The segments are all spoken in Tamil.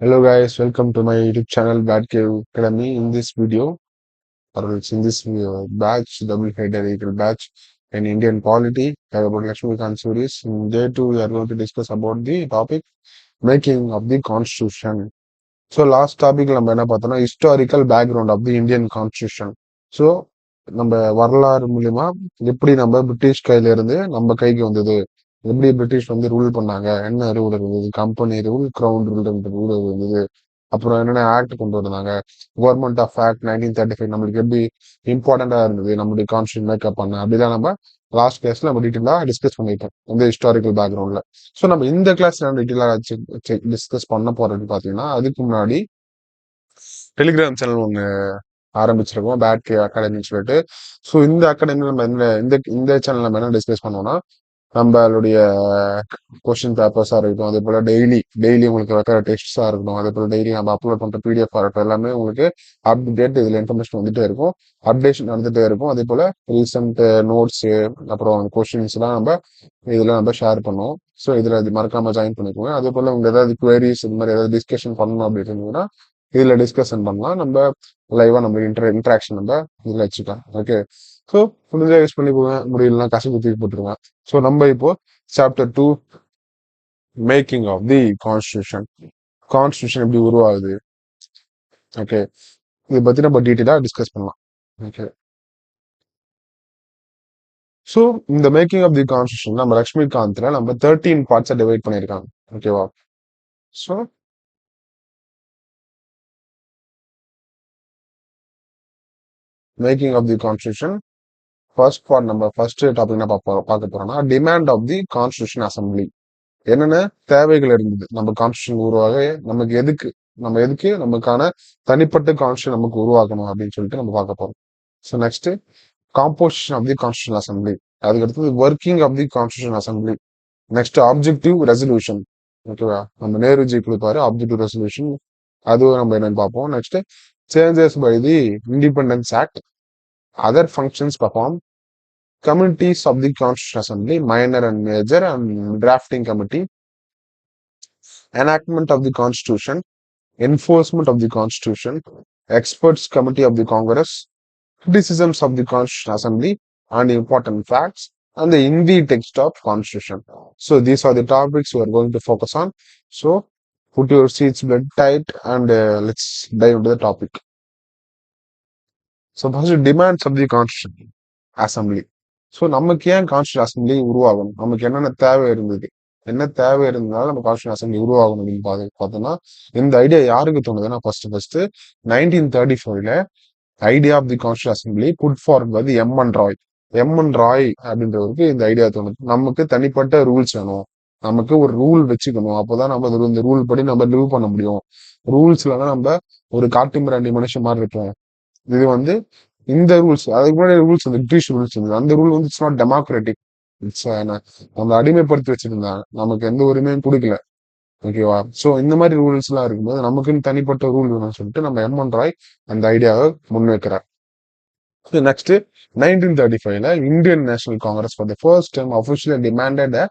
Hello guys, welcome to my YouTube channel Bad Cave Academy. In this video, or else in this batch, double-header equal batch in Indian polity, about Lakshmikant series. In day 2, we are going to discuss about the topic making of the constitution. So last topic நம்ம என்ன பார்த்தோம்னா historical background of the Indian constitution. So நம்ம வரலாறு மூலியமா எப்படி நம்ம பிரிட்டிஷ் கையில இருந்து நம்ம கைக்கு வந்தது, எப்படி பிரிட்டிஷ் வந்து ரூல் பண்ணாங்க, என்ன ரூல் இருந்தது, கம்பெனி ரூல், கிரவுன் ரூல் இருந்தது, அப்புறம் என்னென்ன ஆக்ட் கொண்டு வந்தாங்க, கவர்மெண்ட் ஆஃப் ஆக்ட் 1935 நம்மளுக்கு எப்படி இம்பார்ட்டண்டா இருந்தது நம்மளுடைய கான்ஸ்டியூஷன் மேக்கப் பண்ண அப்படிதான் நம்ம லாஸ்ட் கிளாஸ்ல நம்ம டீட்டெயிலா டிஸ்கஸ் பண்ணிட்டோம் இந்த ஹிஸ்டாரிக்கல் பேக்ரவுண்ட்ல. ஸோ நம்ம இந்த கிளாஸ் டீட்டெயிலா டிஸ்கஸ் பண்ண போறது பாத்தீங்கன்னா அதுக்கு முன்னாடி டெலிகிராம் சேனல் ஒன்று ஆரம்பிச்சிருக்கோம், பேட் கே அகாடமின்னு சொல்லிட்டு. ஸோ இந்த அகாடமி நம்ம இந்த இந்த சேனல் நம்ம என்ன டிஸ்கஸ் பண்ணுவோம்னா நம்மளுடைய கொஸ்டின் பேப்பர்ஸா இருக்கட்டும், அதே போல டெய்லி உங்களுக்கு வைக்கிற டெஸ்ட்ஸா இருக்கட்டும், அதே போல டெய்லி நம்ம அப்லோட் பண்ற பிடிஎஃப் இருக்கட்டும், எல்லாமே உங்களுக்கு அப்டேட் இதுல இன்ஃபர்மேஷன் வந்துட்டே இருக்கும், அப்டேஷன் நடந்துட்டே இருக்கும். அதே போல ரீசெண்ட் நோட்ஸ் அப்புறம் கொஸ்டின்ஸ் எல்லாம் இதுல நம்ம ஷேர் பண்ணுவோம். ஸோ இதுல இது மறக்காம ஜாயின் பண்ணிக்கோங்க. அதே போல உங்க ஏதாவது குவரிஸ் இது மாதிரி ஏதாவது டிஸ்கஷன் பண்ணணும் அப்படின்னு இருந்ததுன்னா இதுல டிஸ்கஷன் பண்ணலாம். நம்ம லைவா நம்ம இன்டராக்ஷன் நம்ம இதுல வச்சுக்கலாம். ஓகே, ஸோ முடிஞ்சா யூஸ் பண்ணி முடியலன்னா கசப்பு தூக்கி போட்டுருவேன். ஸோ நம்ம இப்போ chapter 2 making of the constitution, constitution எப்படி உருவாகுது, ஓகே, இதை பத்தி நம்ம டீட்டெயிலா டிஸ்கஸ் பண்ணலாம். ஓகே, ஸோ இந்த மேக்கிங் ஆஃப் தி கான்ஸ்டியூஷன் நம்ம லக்ஷ்மிகாந்த்ல நம்ம 13 பார்ட்ஸை டிவைட் பண்ணியிருக்காங்க. ஓகேவா? So making of the constitution first part, நம்ம ஃபர்ஸ்ட் டாபிக் என்ன பார்க்க போறோம்னா demand of the constitution assembly. என்னென்ன தேவைகள் இருந்தது நம்ம கான்ஸ்டியூஷன் உருவாக, எதுக்கு நமக்கான தனிப்பட்ட கான்ஸ்டியூஷன் நமக்கு உருவாக்கணும் அப்படின்னு சொல்லிட்டு நம்ம பார்க்க போறோம். So next composition of the constitution assembly, அதுக்கு அடுத்தது working of the constitution assembly, next objective resolution. ஓகேவா? நம்ம நேருஜி கொடுப்பாரு ஆப்ஜெக்டிவ் ரெசல்யூஷன், அதுவும் நம்ம என்னன்னு பார்ப்போம். Next changes by the independence act, other functions perform, committees of the Constitution Assembly, minor and major, and drafting committee, enactment of the Constitution, enforcement of the Constitution, experts committee of the Congress, criticisms of the Constitution Assembly, and important facts, and the in the text of Constitution. So these are the topics we are going to focus on. So put your seats blood tight and let's dive into the topic. So first, demands of the Constitution Assembly. So நமக்கு ஏன் கான்ஸ்டியூஷன் அசம்பிளி உருவாகணும், நமக்கு என்னென்ன தேவை இருந்தது, என்ன தேவை இருந்ததுனால நம்ம கான்ஸ்டியூஷன் அசம்பிளி உருவாகணும் அப்படின்னு பார்த்தோம்னா இந்த ஐடியா யாருக்கு தோணுதுன்னா first 1935 idea of the constitution assembly put forward by M N Roy அப்படின்றவருக்கு இந்த ஐடியா தோணுது. நமக்கு தனிப்பட்ட ரூல்ஸ் வேணும், நமக்கு ஒரு ரூல் வச்சுக்கணும், அப்போதான் நம்ம இந்த ரூல் படி நம்ம லிவ் பண்ண முடியும். ரூல்ஸ் இல்லைன்னா நம்ம ஒரு காட்டு மிராண்டி மனுஷன் மாதிரி இருப்போம். இது இந்த ரூல்ஸ், அதுக்கு முன்னாடி ரூல்ஸ் வந்து பிரிட்டிஷ் ரூல்ஸ் இருந்தது. அந்த rule it's not democratic, it's நம்மளை அடிமைப்படுத்தி வச்சிருந்தாங்க, நமக்கு எந்த உரிமையும் கொடுக்கல. ஓகேவா? சோ இந்த மாதிரி ரூல்ஸ் எல்லாம் இருக்கும்போது நமக்குன்னு தனிப்பட்ட ரூல் வேணும்னு சொல்லிட்டு நம்ம எம்.என்.ராய் அந்த ஐடியாவை முன்வைக்கிறார். Next 1935 Indian national Congress for the first time officially demanded a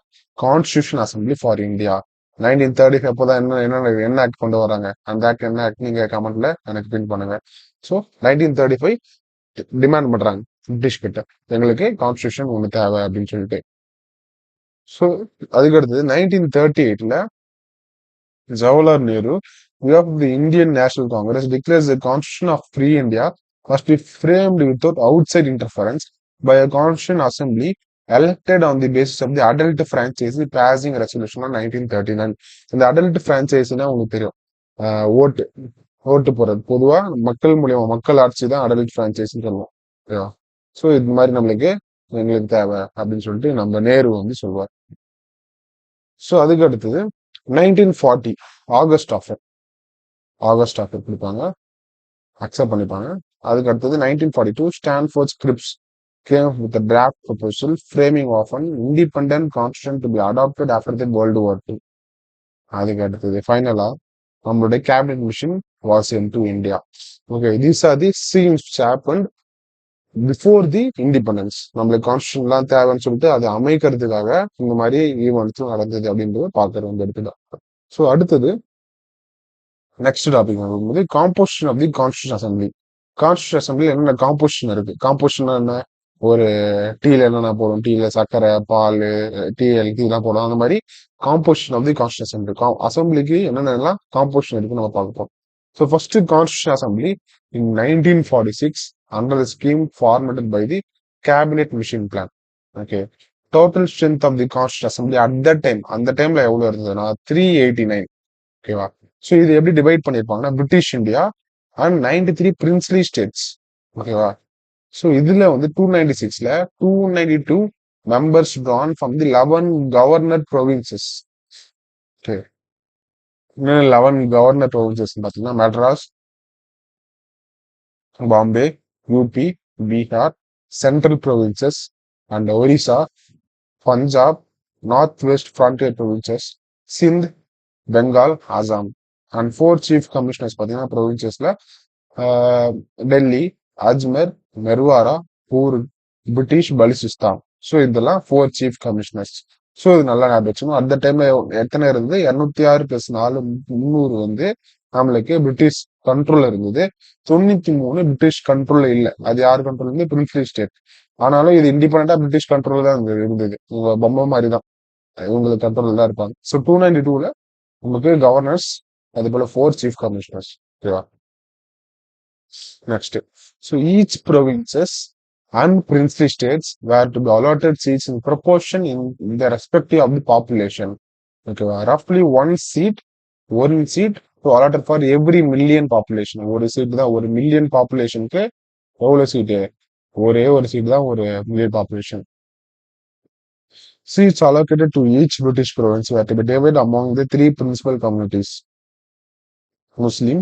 constitution assembly for India. 1935 அப்போதான் என்ன ஆக்ட் கொண்டு வராங்க, அந்த ஆக்ட் என்ன ஆக்ட் நீங்க கமெண்ட்ல எனக்கு பின் பண்ணுங்க. ஸோ 1935 டிமாண்ட் பண்றாங்க பிரிட்டிஷ் கிட்ட, எங்களுக்கு கான்ஸ்டியூஷன் ஒண்ணு தேவை அப்படின்னு சொல்லிட்டு. ஸோ அதுக்கு அடுத்தது 1938 Jawaharlal Nehru of the Indian National Congress declares the Constitution of Free India must be framed without outside interference by a Constitution Assembly elected on the basis of the adult franchise, passing resolution on 1939. இந்த adult franchise-னா உங்களுக்கு தெரியும், ஓட்டு ஓட்டு போறது, பொதுவா மக்கள் மூலியமா மக்கள் ஆட்சி தான் அடல்ட் பிரான்ச்சைஸ்ன்னு சொல்லுவோம். ஸோ இது மாதிரி எங்களுக்கு தேவை அப்படின்னு சொல்லிட்டு நம்ம நேரு சொல்லுவார். ஸோ அதுக்கு அடுத்தது 1940 ஆகஸ்ட் ஆஃபர் கொடுப்பாங்க, அக்செப்ட் பண்ணிப்பாங்க. அதுக்கு அடுத்தது 1942 Stanford scrips came with a draft proposal framing of an independent constitution to be adopted after the World War II. அதுக்கு அடுத்தது ஃபைனலா நம்மளுடைய cabinet mission was into India. Okay, these are the scenes which happened before the independence. நம்மளுக்கு கான்ஸ்டியூஷன் எல்லாம் தேவைன்னு சொல்லிட்டு அதை அமைக்கிறதுக்காக இந்த மாதிரி ஈவெண்ட்ஸும் நடந்தது அப்படின்றது பார்க்கறது இடத்துல. ஸோ அடுத்தது நெக்ஸ்ட் டாபிக் வரும்போது composition of the constitution assembly. Constitution assembly என்னென்ன காம்போசிஷன் இருக்கு? காம்போசிஷன் என்ன? ஒரு டீல என்னென்ன போடும்? டீல சர்க்கரை, பால், டீ இதெல்லாம் போடும். அந்த மாதிரி composition of the constitution assembly. அசம்பிளிக்கு என்னென்னலாம் காம்போசிஷன் இருக்குன்னு நம்ம பார்க்க போறோம். So first constitution assembly in 1946 under the scheme formatted by the cabinet mission plan. Okay, total strength of the constitution assembly at that time, அந்த டைம்ல எவ்வளவு இருந்ததுன்னா 389. ஓகேவா? ஸோ இது எப்படி டிவைட் பண்ணியிருப்பாங்கன்னா British India and 93 princely states. ஓகேவா? ஸோ இதுல வந்து 296ல 292 members drawn from the 11 governor provinces. Okay, 11 governor provinces பார்த்தீங்கன்னா Madras, Bombay, UP, Bihar, central provinces and Orissa, Punjab, north west frontier provinces, Sind, Bengal, Assam. And 4 chief commissioners பார்த்தீங்கன்னா ப்ரொவின்சஸ்ல டெல்லி, அஜ்மர், மெர்வாரா, பூர்க், பிரிட்டிஷ் பலுசிஸ்தான். ஸோ இதெல்லாம் 4 சீஃப் கமிஷனர்ஸ். ஸோ இது நல்லா ஞாபகம் வச்சுக்கணும். அந்த டைம்ல எத்தனை இருந்து 206 + 4 300 வந்து நம்மளுக்கு பிரிட்டிஷ் கண்ட்ரோல்ல இருந்தது. 93 பிரிட்டிஷ் கண்ட்ரோல்ல இல்ல. அது யார் கண்ட்ரோல் இருந்து? Princely state. ஆனாலும் இது இண்டிபெண்டா பிரிட்டிஷ் கண்ட்ரோல் தான் இருந்தது. பொம்மை மாதிரி தான், இவங்களுக்கு கண்ட்ரோல் தான் இருப்பாங்க. ஸோ 292ல உங்களுக்கு கவர்னர்ஸ், அது போல 4 சீஃப் கமிஷனர்ஸ். ஓகேவா? Next. So each provinces and princely states were to be allotted seats in proportion in the respective of the population. Okay, roughly one seat to allotted for every million population. ஒரு சீட் தான் ஒரு மில்லியன் பாப்புலேஷனுக்கு எவ்வளவு சீட்டு? ஒரே ஒரு சீட் தான் ஒரு million population. Seats allocated to each British province were to be divided among the 3 principal communities: Muslim,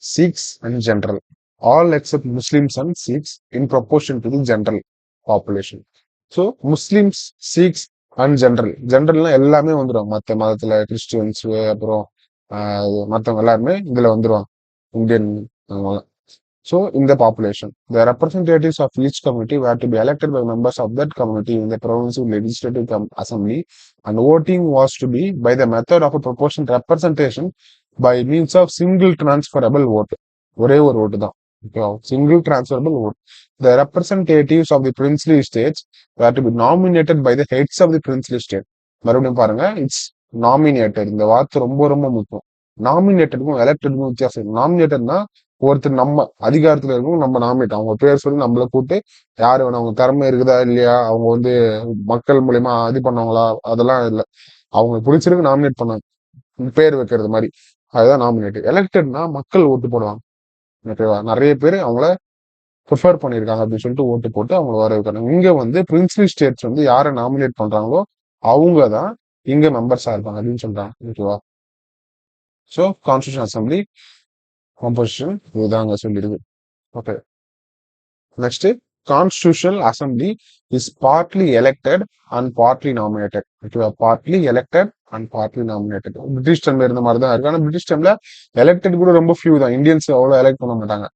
Sikhs, and general. All except Muslims and Sikhs in proportion to the general population. So Muslims, Sikhs and general. Generalனா எல்லாமே வந்துடும். மற்ற மதத்துல கிறிஸ்டியன்ஸ், அப்புறம் மற்றவங்க எல்லாருமே இதுல வந்துருவாங்க, Indian. So in the population, the representatives of each community were to be elected by members of that community in the provincial legislative assembly, and voting was to be by the method of a proportional representation by means of single transferable vote. ஒரே ஒரு ஓட்டு தான். Single transferable vote. The representatives of the princely states were to be nominated by the heads of the princely state. மறுபடியும் பாருங்க, இட்ஸ் நாமினேட்டட். இந்த வார்த்தை ரொம்ப ரொம்ப முக்கியம். நாமினேட்டடுக்கும் எலெக்டடுக்கும் வித்தியாசம். நாமினேட்டட்னா ஒருத்தர் நம்ம அதிகாரத்துல இருக்கும், நம்ம நாமினேட், அவங்க பேர் சொல்லி நம்மள கூப்பிட்டு யாரு வேணும், அவங்க திறமை இருக்குதா இல்லையா, அவங்க வந்து மக்கள் மூலியமா இது பண்ணவங்களா, அதெல்லாம் இல்லை. அவங்க பிடிச்சிருக்கு நாமினேட் பண்ணாங்க, பேர் வைக்கிறது மாதிரி. அதுதான் நாமினேட். எலெக்டட்னா மக்கள் ஓட்டு போடுவாங்க. ஓகேவா? நிறைய பேர் அவங்கள ப்ரிஃபர் பண்ணியிருக்காங்க அப்படின்னு சொல்லிட்டு ஓட்டு போட்டு அவங்கள வர வைக்கிறாங்க. இங்க வந்து பிரின்ஸ்லி ஸ்டேட்ஸ் வந்து யாரை நாமினேட் பண்றாங்களோ அவங்க தான் இங்க மெம்பர்ஸா இருப்பாங்க அப்படின்னு சொல்றாங்க. ஓகேவா? ஸோ கான்ஸ்டியூஷன் அசம்பிளி காம்போசிஷன் இதுதாங்க சொல்லியிருக்கு. Okay, next constitutional assembly is partly elected and partly nominated. ஓகேவா? Partly elected and partly nominated. British டைம்ல இருந்த மாதிரி தான் இருக்கு. ஆனா பிரிட்டிஷ் டைம்ல எலெக்டட் கூட ரொம்ப ஃபியூ தான். இந்தியன்ஸ் அவ்வளோ எலெக்ட் பண்ண மாட்டாங்க.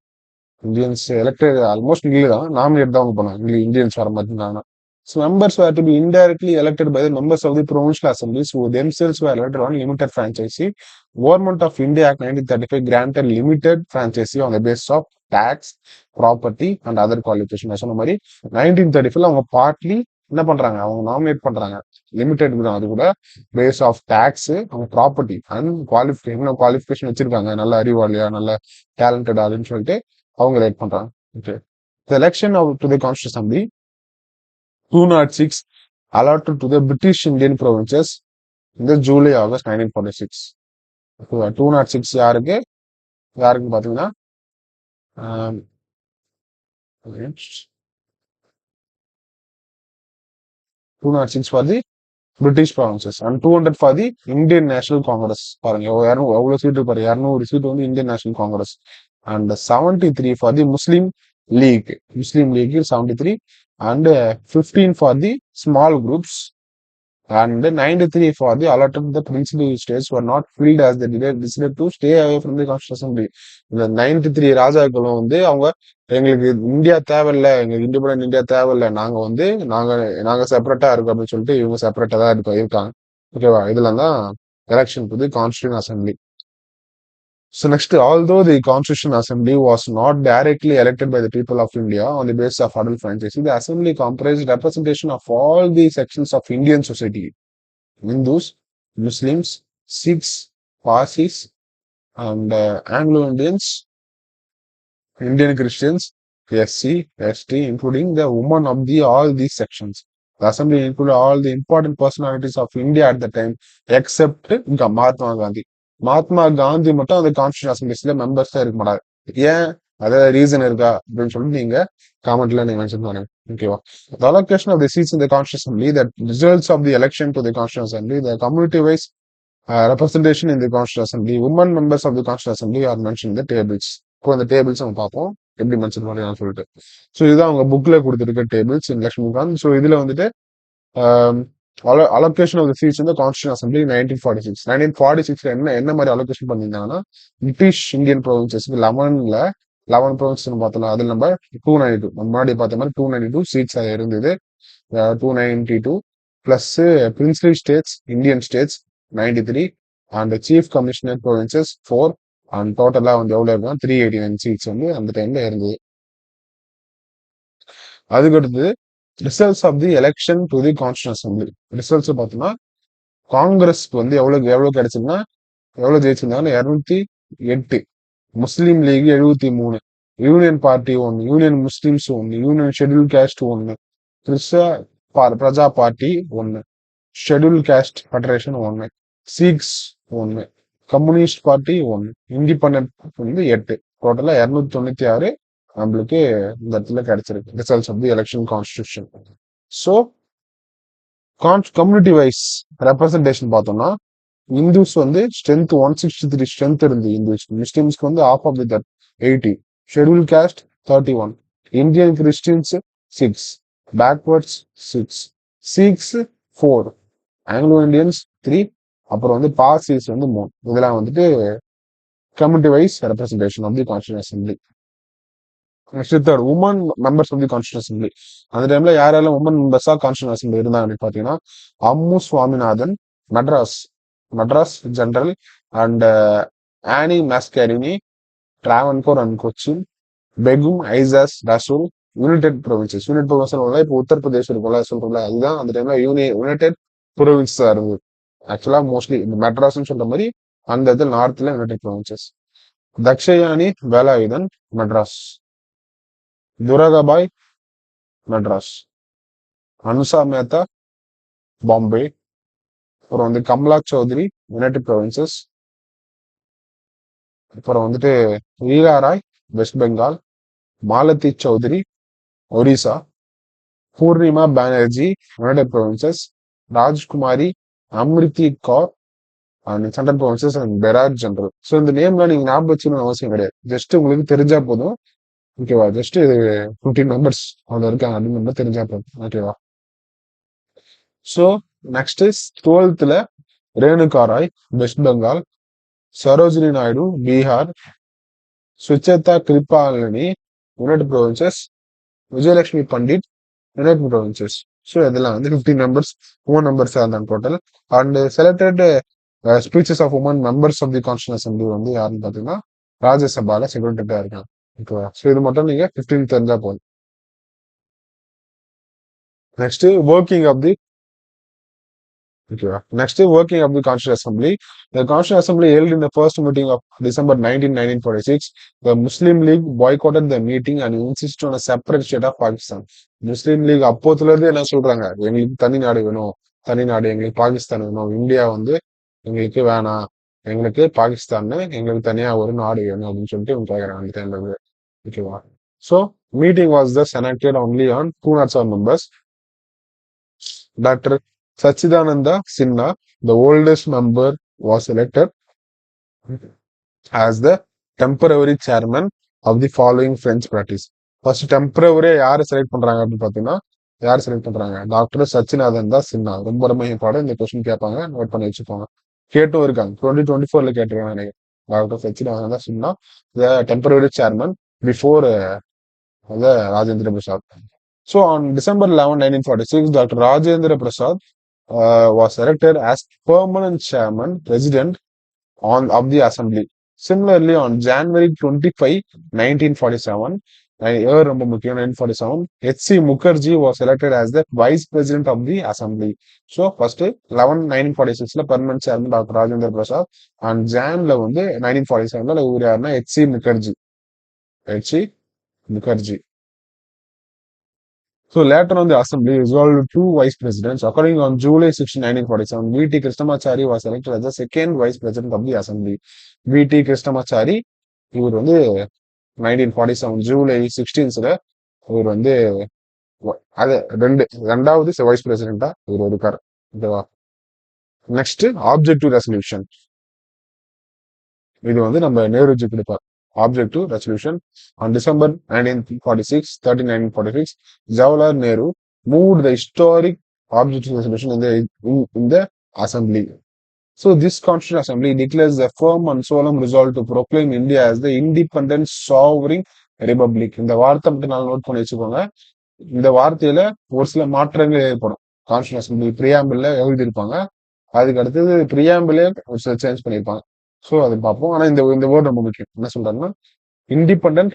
இந்தியன்ஸ் எலெக்டட் ஆல்மோஸ்ட் நில்லு தான், நாமினேட் தான் அவங்க பண்ணாங்க. இந்தியன்ஸ் வர மாதிரி இருந்தாங்க. So members were to be indirectly elected by the members of the provincial assemblies who themselves were elected on limited franchise. Government of India Act 1935 granted limited franchise on the basis of tax, property and other qualifications. சொன்ன மாதிரி 1935 அவங்க பார்ட்லி என்ன பண்றாங்க, அவங்க நாமினேட் பண்றாங்க. லிமிடெட் தான், அது கூட பேஸ் ஆஃப் டாக்ஸ், அவங்க ப்ராப்பர்ட்டி அண்ட் குவாலிஃபிகேஷன் வச்சிருக்காங்க, நல்ல அறிவாளியா, நல்ல டேலண்டட் அப்படின்னு சொல்லிட்டு அவங்க எலெக்ட் பண்றாங்க. Okay, the election of to the Constitutional Assembly 206 allotted to the British Indian provinces in the July-August 1946. 206 யாருக்கு பாத்தீங்கன்னா 206 for the British provinces and 200 for the Indian National Congress. பாருங்க எவ்வளவு சீட்டு பாரு, 200 சீட்டு வந்து Indian National Congress. And 73 for the Muslim League. Muslim League 73 and 15 for the small groups and 93 for the allotted the princely states were not filled as they decided to stay away from the Constitutional Assembly. இந்த 93 ராஜாக்களும் வந்து அவங்க எங்களுக்கு இந்தியா தேவையில்லை, எங்களுக்கு இண்டிபெண்டன்ட் இந்தியா தேவையில்லை, நாங்க வந்து நாங்க செப்பரேட்டா இருக்கோம் அப்படின்னு சொல்லிட்டு இவங்க செப்பரேட்டா தான் இருக்காங்க. ஓகேவா? இதுல தான் election to the constitution assembly. So next, although the Constitutional Assembly was not directly elected by the people of India on the basis of adult franchise, the assembly comprised representation of all the sections of Indian society: Hindus, Muslims, Sikhs, Parsis, and Anglo-Indians, Indian Christians, SC, ST, including the women of all these sections. The assembly included all the important personalities of India at the time, except Mahatma Gandhi. Mahatma Gandhi மட்டும் அந்த கான்ஸ்டியூஷன் அசம்பிளிஸ்ல மெம்பர்ஸா இருக்க மாட்டாரு. ஏன்? அதாவது ரீசன் இருக்கா அப்படின்னு சொல்லிட்டு நீங்க காமெண்ட்ல நீங்க மென்ஷன் பண்ணுங்க. ஓகேவா? The allocation of the seats in the Constitutional Assembly, the results of the election to the Constitutional Assembly, the community-wise representation in the Constitutional Assembly, women members of the Constitutional Assembly are mentioned in the tables. இப்போ அந்த டேபிள்ஸ் நம்ம பார்ப்போம் எப்படி மென்ஷன் பண்ணலாம்னு சொல்லிட்டு. ஸோ இதுதான் அவங்க புக்ல கொடுத்துருக்க டேபிள்ஸ் இன் லக்ஷ்மிகாந்த். ஸோ இதுல வந்துட்டு அலோகேஷன் ஆஃப் த சீட்ஸ் இந்த கான்ஸ்டியூஷன் அசம்பிளி 1946. 1946 என்ன மாதிரி அலோகேஷன் பண்ணியிருந்தாங்கன்னா, பிரிட்டிஷ் இந்தியன் ப்ரொவின்சஸ்க்கு 11 ப்ரொவின்சஸ் பார்த்தோம். அதில் நம்ம 292 முன்னாடி பார்த்த மாதிரி 292 சீட்ஸ் இருந்தது. 292 plus princely states, Indian states 93, and chief commissioner provinces 4, and டோட்டலா வந்து எவ்வளவு இருக்கும் 389 சீட்ஸ் வந்து அந்த டைம்ல இருந்தது. அதுக்கடுத்து results of the election to the constitution assembly. Results பார்த்தோம்னா காங்கிரஸ்க்கு வந்து எவ்வளவு கிடைச்சதுன்னா எவ்வளவு ஜெயிச்சிருந்தாங்கன்னா 208, Muslim League 73, union party 1, union Muslims 1, union schedule caste 1, Praja party 1, schedule caste federation 1, Sikhs 1, communist party 1, independent வந்து 8, டோட்டலா 296 நம்மளுக்கு இந்த இடத்துல கிடைச்சிருக்கு results of the election constitution. So community wise representation பார்த்தோம்னா, இந்துஸ் வந்து ஸ்ட்ரென்த் 163 ஸ்ட்ரென்த் இருந்து இந்துஸ், முஸ்லிம்ஸ்க்கு வந்து of of the 80, schedule caste 31, Indian Christians 6, backwards 6, Sikhs 4, Anglo Indians 3, அப்புறம் வந்து பார்சிஸ் வந்து 3. இதெல்லாம் வந்துட்டு community wise representation of the constitution assembly. Next third, woman members of the constitution assembly. அந்த டைம்ல யாரெல்லாம் உமன் மெம்பர்ஸா கான்ஸ்டியூஷன் அசம்பிளி இருந்தாங்க அப்படின்னு பாத்தீங்கன்னா, Ammu Swaminathan Madras general, and Aani மாஸ்காரினி Travancore and Cochin, பெகும் ஐசாஸ் Rasool, United provinces. Unit province இப்போ உத்தரப்பிரதேஷ் இருக்கும்ல சொல்றோம்ல, அதுதான் அந்த டைம்ல யுனைடெட் ப்ரொவின்ஸ் இருந்தது. ஆக்சுவலா மோஸ்ட்லி இந்த மெட்ராஸ்ன்னு சொல்ற மாதிரி அந்த இடத்துல நார்த்ல யுனைடெட் ப்ரொவின்சஸ். தக்ஷயானி வேலாயுதன் மெட்ராஸ், துரகாபாய் மெட்ராஸ், அனுசா மேத்தா பாம்பே, அப்புறம் வந்து கமலா சௌத்ரி யுனைடெட் ப்ரொவின்சஸ், அப்புறம் வந்துட்டு Leela Roy West Bengal, Malati Chaudhary Orissa, Purnima Banerjee united provinces, Rajkumari Amrit Kaur and central provinces, and Berar general. So இந்த நேம்லாம் நீங்க ஞாபகம் வச்சுக்கணும்னு அவசியம் கிடையாது, ஜஸ்ட் உங்களுக்கு தெரிஞ்சா போதும். ஓகேவா? ஜஸ்ட் இது 15 மெம்பர்ஸ் அவங்க இருக்காங்க அப்படின்னு நம்ம தெரிஞ்சா போதும். ஓகேவா? So next 12th Renuka Ray West Bengal, Sarojini Naidu Bihar, Sucheta Kripalani united provinces, Vijayalakshmi Pandit united provinces. So இதெல்லாம் வந்து 15 மெம்பர்ஸ் உமன் மெம்பர்ஸ் இருந்தாங்க total. And selected speeches of women members of the constitution assembly வந்து யாருன்னு பாத்தீங்கன்னா ராஜ்யசபால செக்ரட்டரியா இருக்காங்க. ஓகேவா? ஸோ இது மட்டும் நீங்க 15 தெரிஞ்சா போதும். Next working of the Constitutional Assembly. The Constitutional Assembly held in the first meeting of December 19, 1946. The Muslim League boycotted the meeting and insisted on a separate state of Pakistan. Muslim League அப்போத்துல இருந்து என்ன சொல்றாங்க, எங்களுக்கு தனி நாடு வேணும், எங்களுக்கு பாகிஸ்தான் வேணும், இந்தியா வந்து எங்களுக்கு வேணாம், எங்களுக்கு பாகிஸ்தான், எங்களுக்கு தனியா ஒரு நாடு வேணும் அப்படின்னு சொல்லிட்டு இவங்க கேட்கறாங்க அந்த டைம்ல இருந்து. ஓகேவா? So meeting was thus enacted only on 207 members. Dr. Sachidananda Sinha, the oldest member, was elected as the temporary chairman of the following French practice. First temporary யாரு செலக்ட் பண்றாங்க அப்படின்னு பாத்தீங்கன்னா, யார் செலக்ட் பண்றாங்க? டாக்டர் சச்சிதானந்தா சின்ஹா. ரொம்ப ரொம்ப இம்பார்ட்டன்ட், இந்த கொஸ்டின் கேட்பாங்க, நோட் பண்ணி வச்சுக்கோங்க. கேட்டும் இருக்காங்க, 2024 கேட்டிருக்காங்க நினைக்கிறேன். Doctor Sachchidananda Sinha the temporary chairman before Rajendra Prasad. So on December 11, 1946, Dr. Rajendra Prasad was elected as permanent chairman, president of the assembly. Similarly, on January 25, 1947, year ரொம்ப முக்கியம் 1947, H.C. Mukherjee was elected as the Vice President of the Assembly. So, first 1946ல permanent chairman doctor Rajendra Prasad and ஜான்ல வந்து 1947ல இவர் யாருன்னா H.C. Mukherjee. H.C. Mukherjee. So later on, the assembly resolved two vice presidents. According on July 16, 1947, V.T. Krishnamachari was elected as the second vice president of the assembly. V.T. Krishnamachari, இவர் வந்து 1947 ஜூலை 16ல இவர் வந்து அது ரெண்டாவது வைஸ் பிரசிடென்டா இவர் இருக்காரு. ஓகேவா? Next objective resolution. இது வந்து நம்ம நேருஜி கொடுப்பார். Objective resolution on December 1946, 1946, Jawaharlal Nehru moved the historic objective resolution in the assembly. So this Constituent Assembly declares a firm and solemn resolve to proclaim India as the independent sovereign republic. இந்த வார்த்தை மட்டும் நான் நோட் பண்ணி வச்சுக்கோங்க. இந்த வார்த்தையில ஒரு சில மாற்றங்கள் ஏற்படும். கான்ஸ்டியூஷன் அசம்பிளி பிரியாம்பிள்ல எழுதியிருப்பாங்க. அதுக்கு அடுத்தது பிரியாம்பிளே ஒரு சில சேஞ்ச் பண்ணியிருப்பாங்க. ஸோ அது பார்ப்போம். ஆனா இந்த வேர்ட் ரொம்ப முக்கியம். என்ன சொல்றாங்கன்னா independent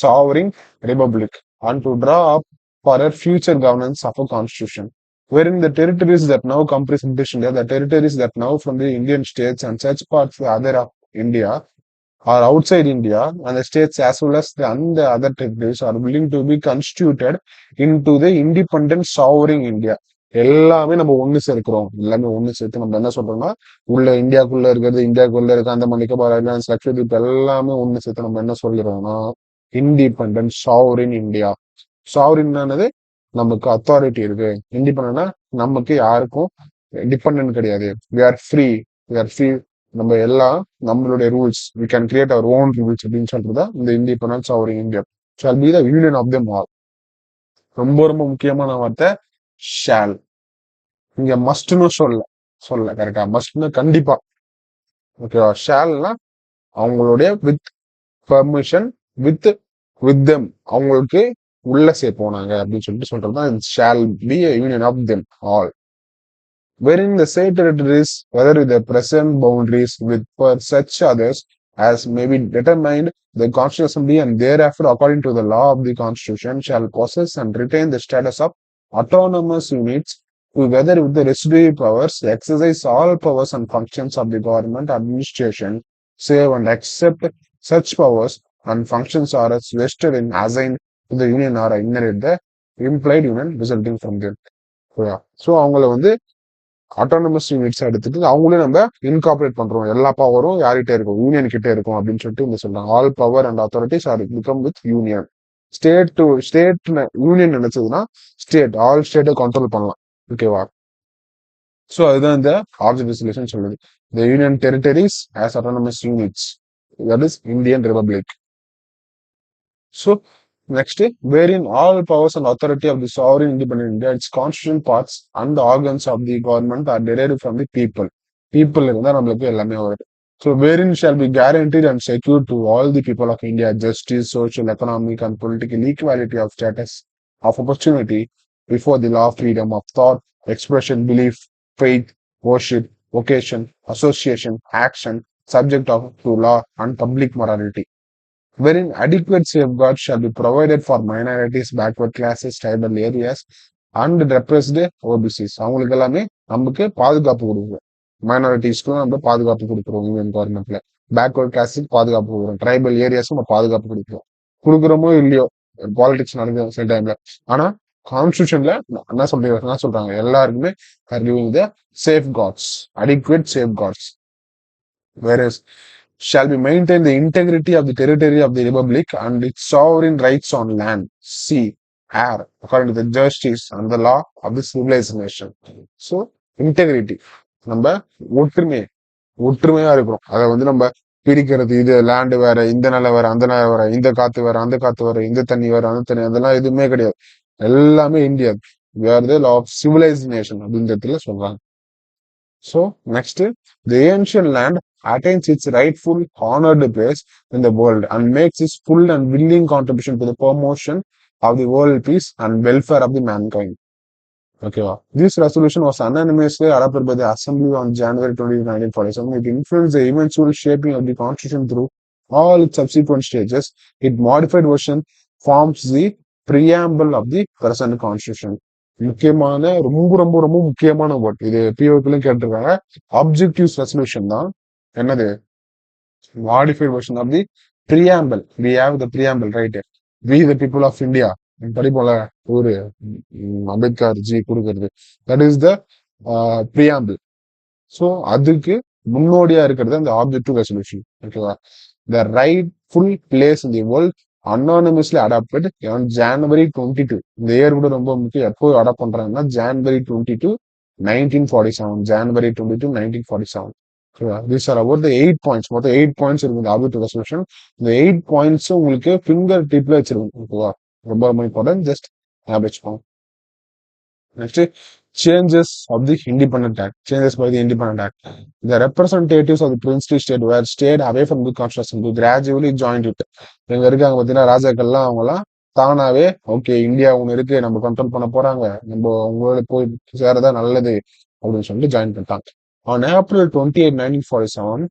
sovereign republic and to draw up for a future governance of a constitution wherein the territories that now comprise British India, the territories that now from the Indian states and such parts the other of India are outside India and the states as well as the other territories are willing to be constituted into the independent sovereign India. எல்லாமே நம்ம ஒண்ணு சேர்க்கிறோம். எல்லாமே ஒண்ணு சேர்த்து நம்ம என்ன சொல்றோம்னா உள்ள இந்தியாக்குள்ள இருக்க அந்த நிக்கோபார் ஐலாண்ட்ஸ், லட்சத்தீப் எல்லாமே ஒண்ணு சேர்த்து நம்ம என்ன சொல்லிடுறோம்னா இண்டிபெண்டன்ட் சாவரின் இந்தியா. சாவரின்னானது நமக்கு அத்தாரிட்டி இருக்கு. இண்டிபெண்டா நமக்கு யாருக்கும் டிபெண்டன்ட் கிடையாது. We are free. நம்ம எல்லாம் நம்மளுடைய rules, we can create our own rules அப்படின்னு சொல்றதா இந்த independent sovereign India. Shall be the union of them all. ரொம்ப ரொம்ப முக்கியமான வார்த்தை ஷால். இங்க மஸ்ட்னு சொல்ல கரெக்டா? மஸ்ட்னு கண்டிப்பா. ஓகேவா? ஷால்னா அவங்களுடைய வித் பர்மிஷன், வித் தெம் அவங்களுக்கு உள்ள சேர்ப்போனாங்க அப்படின்னு சொல்லிட்டு சொல்றதுதான் shall be a union of them all. Wherein the said territories, whether with the present boundaries with for such others as may be determined the Constitutional Assembly and thereafter according to the law of the Constitution shall possess and retain the status of autonomous units together with the residuary powers, exercise all powers and functions of the government administration, save and except such powers and functions are as vested in assigned to the union or inherit the implied union resulting from them. So அவங்கள வந்து ஆட்டோனமஸ் யூனிட்ஸ் எடுத்துட்டு அவங்களே நம்ம இன்கார்பரேட் பண்றோம். எல்லா பவரும் யார்கிட்ட இருக்கும்? யூனியன் கிட்ட இருக்கும் அப்படின்னு சொல்லிட்டு இங்க சொல்றாங்க. All power and authorities are become with union. State union நினைச்சதுன்னா ஸ்டேட் ஆல் ஸ்டேட்டை கண்ட்ரோல் பண்ணலாம். ஓகேவா? ஸோ அதுதான் இந்த ஆப்ஜெக்ட் ரெசல்யூஷன் சொல்லுது. The union territories as autonomous units, that is Indian republic. So next, wherein all powers and authority of the sovereign independent India, its constitutional parts and the organs of the government are derived from the people. People இருந்தா நம்மளுக்கு எல்லாமே வருது. So wherein shall be guaranteed and secured to all the people of India justice, social, economic and political equality of status, of opportunity before the law, freedom of thought, expression, belief, faith, worship, vocation, association, action, subject to law and public morality. Wherein adequate safeguards shall be provided for minorities, backward classes, tribal areas, and repressed OBCs. அவங்களுக்கு எல்லாமே நமக்கு பாதுகாப்பு கொடுக்குறோம். மைனாரிட்டிஸ்க்கும் நம்ம பாதுகாப்பு கொடுக்குறோம். யூனியன் கவர்மெண்ட்ல பேக்வர்ட் கிளாஸுக்கு பாதுகாப்பு கொடுக்குறோம். ட்ரைபல் ஏரியாஸும் நம்ம பாதுகாப்பு கொடுக்குறோமோ இல்லையோ பாலிடிக்ஸ் நடக்குது சில டைம்ல. ஆனா கான்ஸ்டியூஷன்ல என்ன சொல்றாங்க? எல்லாருக்குமே safeguards, adequate safeguards. Whereas shall be maintain the integrity of the territory of the republic and its sovereign rights on land, sea, air, according to the justice and the law of the civilized nation. So, integrity. நம்ம ஒற்றுமையா இருக்கிறோம். அதை வந்து நம்ம பிரிக்கிறது, இது லேண்ட் வேற, இந்த நிலை வேற, அந்த நிலை வேற, இந்த காத்து வேற, அந்த காத்து வேற, இந்த தண்ணி வேற, அந்த தண்ணி, அதெல்லாம் எதுவுமே கிடையாது. எல்லாமே India. We are the law of civilized nation அப்படின்றதுல சொல்றாங்க. So, next, the ancient land attains its rightful honored place in the world and makes its full and willing contribution to the promotion of the world peace and welfare of the mankind. Okay. This resolution was unanimously adopted by the Assembly on January 20, 1947. It influenced the eventual shaping of the Constitution through all its subsequent stages. Its modified version forms the preamble of the present Constitution. முக்கியமான ரொம்ப ரொம்ப ரொம்ப முக்கியமான வேர்ட் இது பிஓக்களும் கேட்டிருக்காங்க. ஆப்ஜெக்டிவ்ஸ் ரெசல்யூஷன் தான் என்னது modified version of the preamble. We have the preamble, right? We the people of India. படிப்போல ஒரு அம்பேத்கர் ஜி கொடுக்கிறது. That is the preamble. So அதுக்கு முன்னோடியா இருக்கிறது அந்த ஆப்ஜெக்டிவ் ரெசல்யூஷன். ஓகேவா? The rightful place in the world anonymously adopted on January 22. இந்த இயர் கூட ரொம்ப முக்கியம். எப்போ அடாப்ட் பண்றாங்கன்னா January 22, 1947. January 22, 1947. These are about the 8 points. மொத்தம் 8 points இருக்கு இந்த ஆப்ஜெக்டிவ் ரெசல்யூஷன். இந்த 8 points உங்களுக்கு ஃபிங்கர் டிப்ல வச்சிருக்கும். ஓகேவா? ரொம்ப ரொம்ப இம்பார்ட்டன்ட். ஜஸ்ட் ஞாபகம் வச்சுக்கோங்க. Next, changes of the Independent Act. Changes by the Independent Act. The representatives of the princely state were stayed away from the constitution to gradually joined it. எங்க இருக்காங்க பார்த்தீங்கன்னா ராஜாக்கள்லாம் அவங்களாம் தானாவே ஓகே இந்தியா ஒன்று இருக்கு நம்ம கண்ட்ரோல் பண்ண போறாங்க நம்ம உங்களோட போய் சேரதா நல்லது அப்படின்னு சொல்லிட்டு ஜாயின் பண்ணிட்டாங்க. On April 28, 1947,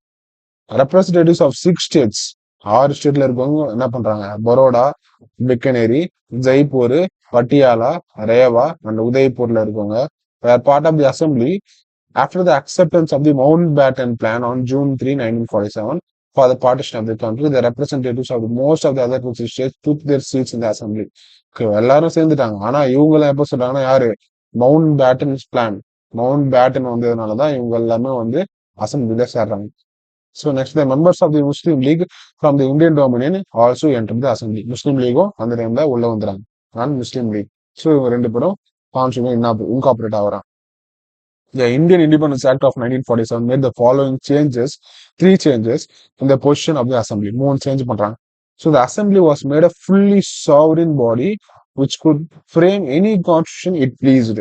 representatives of 6 states, 6 ஸ்டேட்ல இருக்கவங்க என்ன பண்றாங்க பரோடா, பிக்கனேரி, ஜெய்ப்பூர், பட்டியாலா, ரேவா அண்ட் உதய்பூர்ல இருக்கவங்க were part of the assembly after the acceptance of the Mountbatten Plan on June 3, 1947 for the partition of the country. The representatives of the most of the other 50 states took their seats in the assembly. எல்லாரும் சேர்ந்துட்டாங்க. ஆனா இவங்க எப்ப சொல்றாங்கன்னா யாரு Mountbatten plan Mountbatten வந்ததுனாலதான் இவங்க எல்லாமே வந்து அசம்பிளில சேர்றாங்க. So next, the members of the Muslim League from the Indian Dominion also entered the assembly. Muslim League அந்த டைம்ல உள்ள வந்துறாங்க. நான் முஸ்லீம் லீக். ஸோ இவங்க ரெண்டு பேரும் கான்ஸ்டியூஷன் இன்கார்பரேட் ஆகிறாங்க. The Indian Independence Act of 1947 made the following changes, 3 changes in the position of the assembly. 3 change பண்றாங்க. So the assembly was made a fully sovereign body which could frame any constitution it pleased.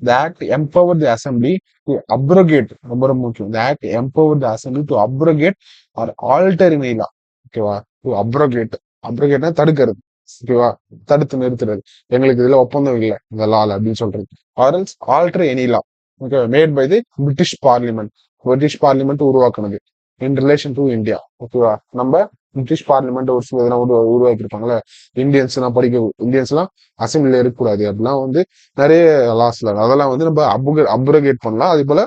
The act empowered the assembly to abrogate, ரொம்ப முக்கியம். The act empowered the assembly to abrogate or alter any law. ஓகேவா? To abrogate. Abrogateனா தடுக்கிறது. ஓகேவா? தடுத்து நிறுத்துறது. எங்களுக்கு இதுல ஒப்பந்தம் இல்லை இந்த லால அப்படின்னு சொல்றது. Or else alter any law. Okay, made by the British Parliament. British Parliament உருவாக்குனது in relation to India. ஓகேவா? நம்ம பிரிட்டிஷ் பார்லிமெண்ட் ஒரு சில இதெல்லாம் உருவாக்கி இருப்பாங்கல்ல. இந்தியன்ஸ் எல்லாம் அசம்பிளில இருக்கக்கூடாது அப்படிலாம் வந்து நிறைய லாஸ்ல அதெல்லாம் வந்து நம்ம அப்ரோகேட் பண்ணலாம். அதே போல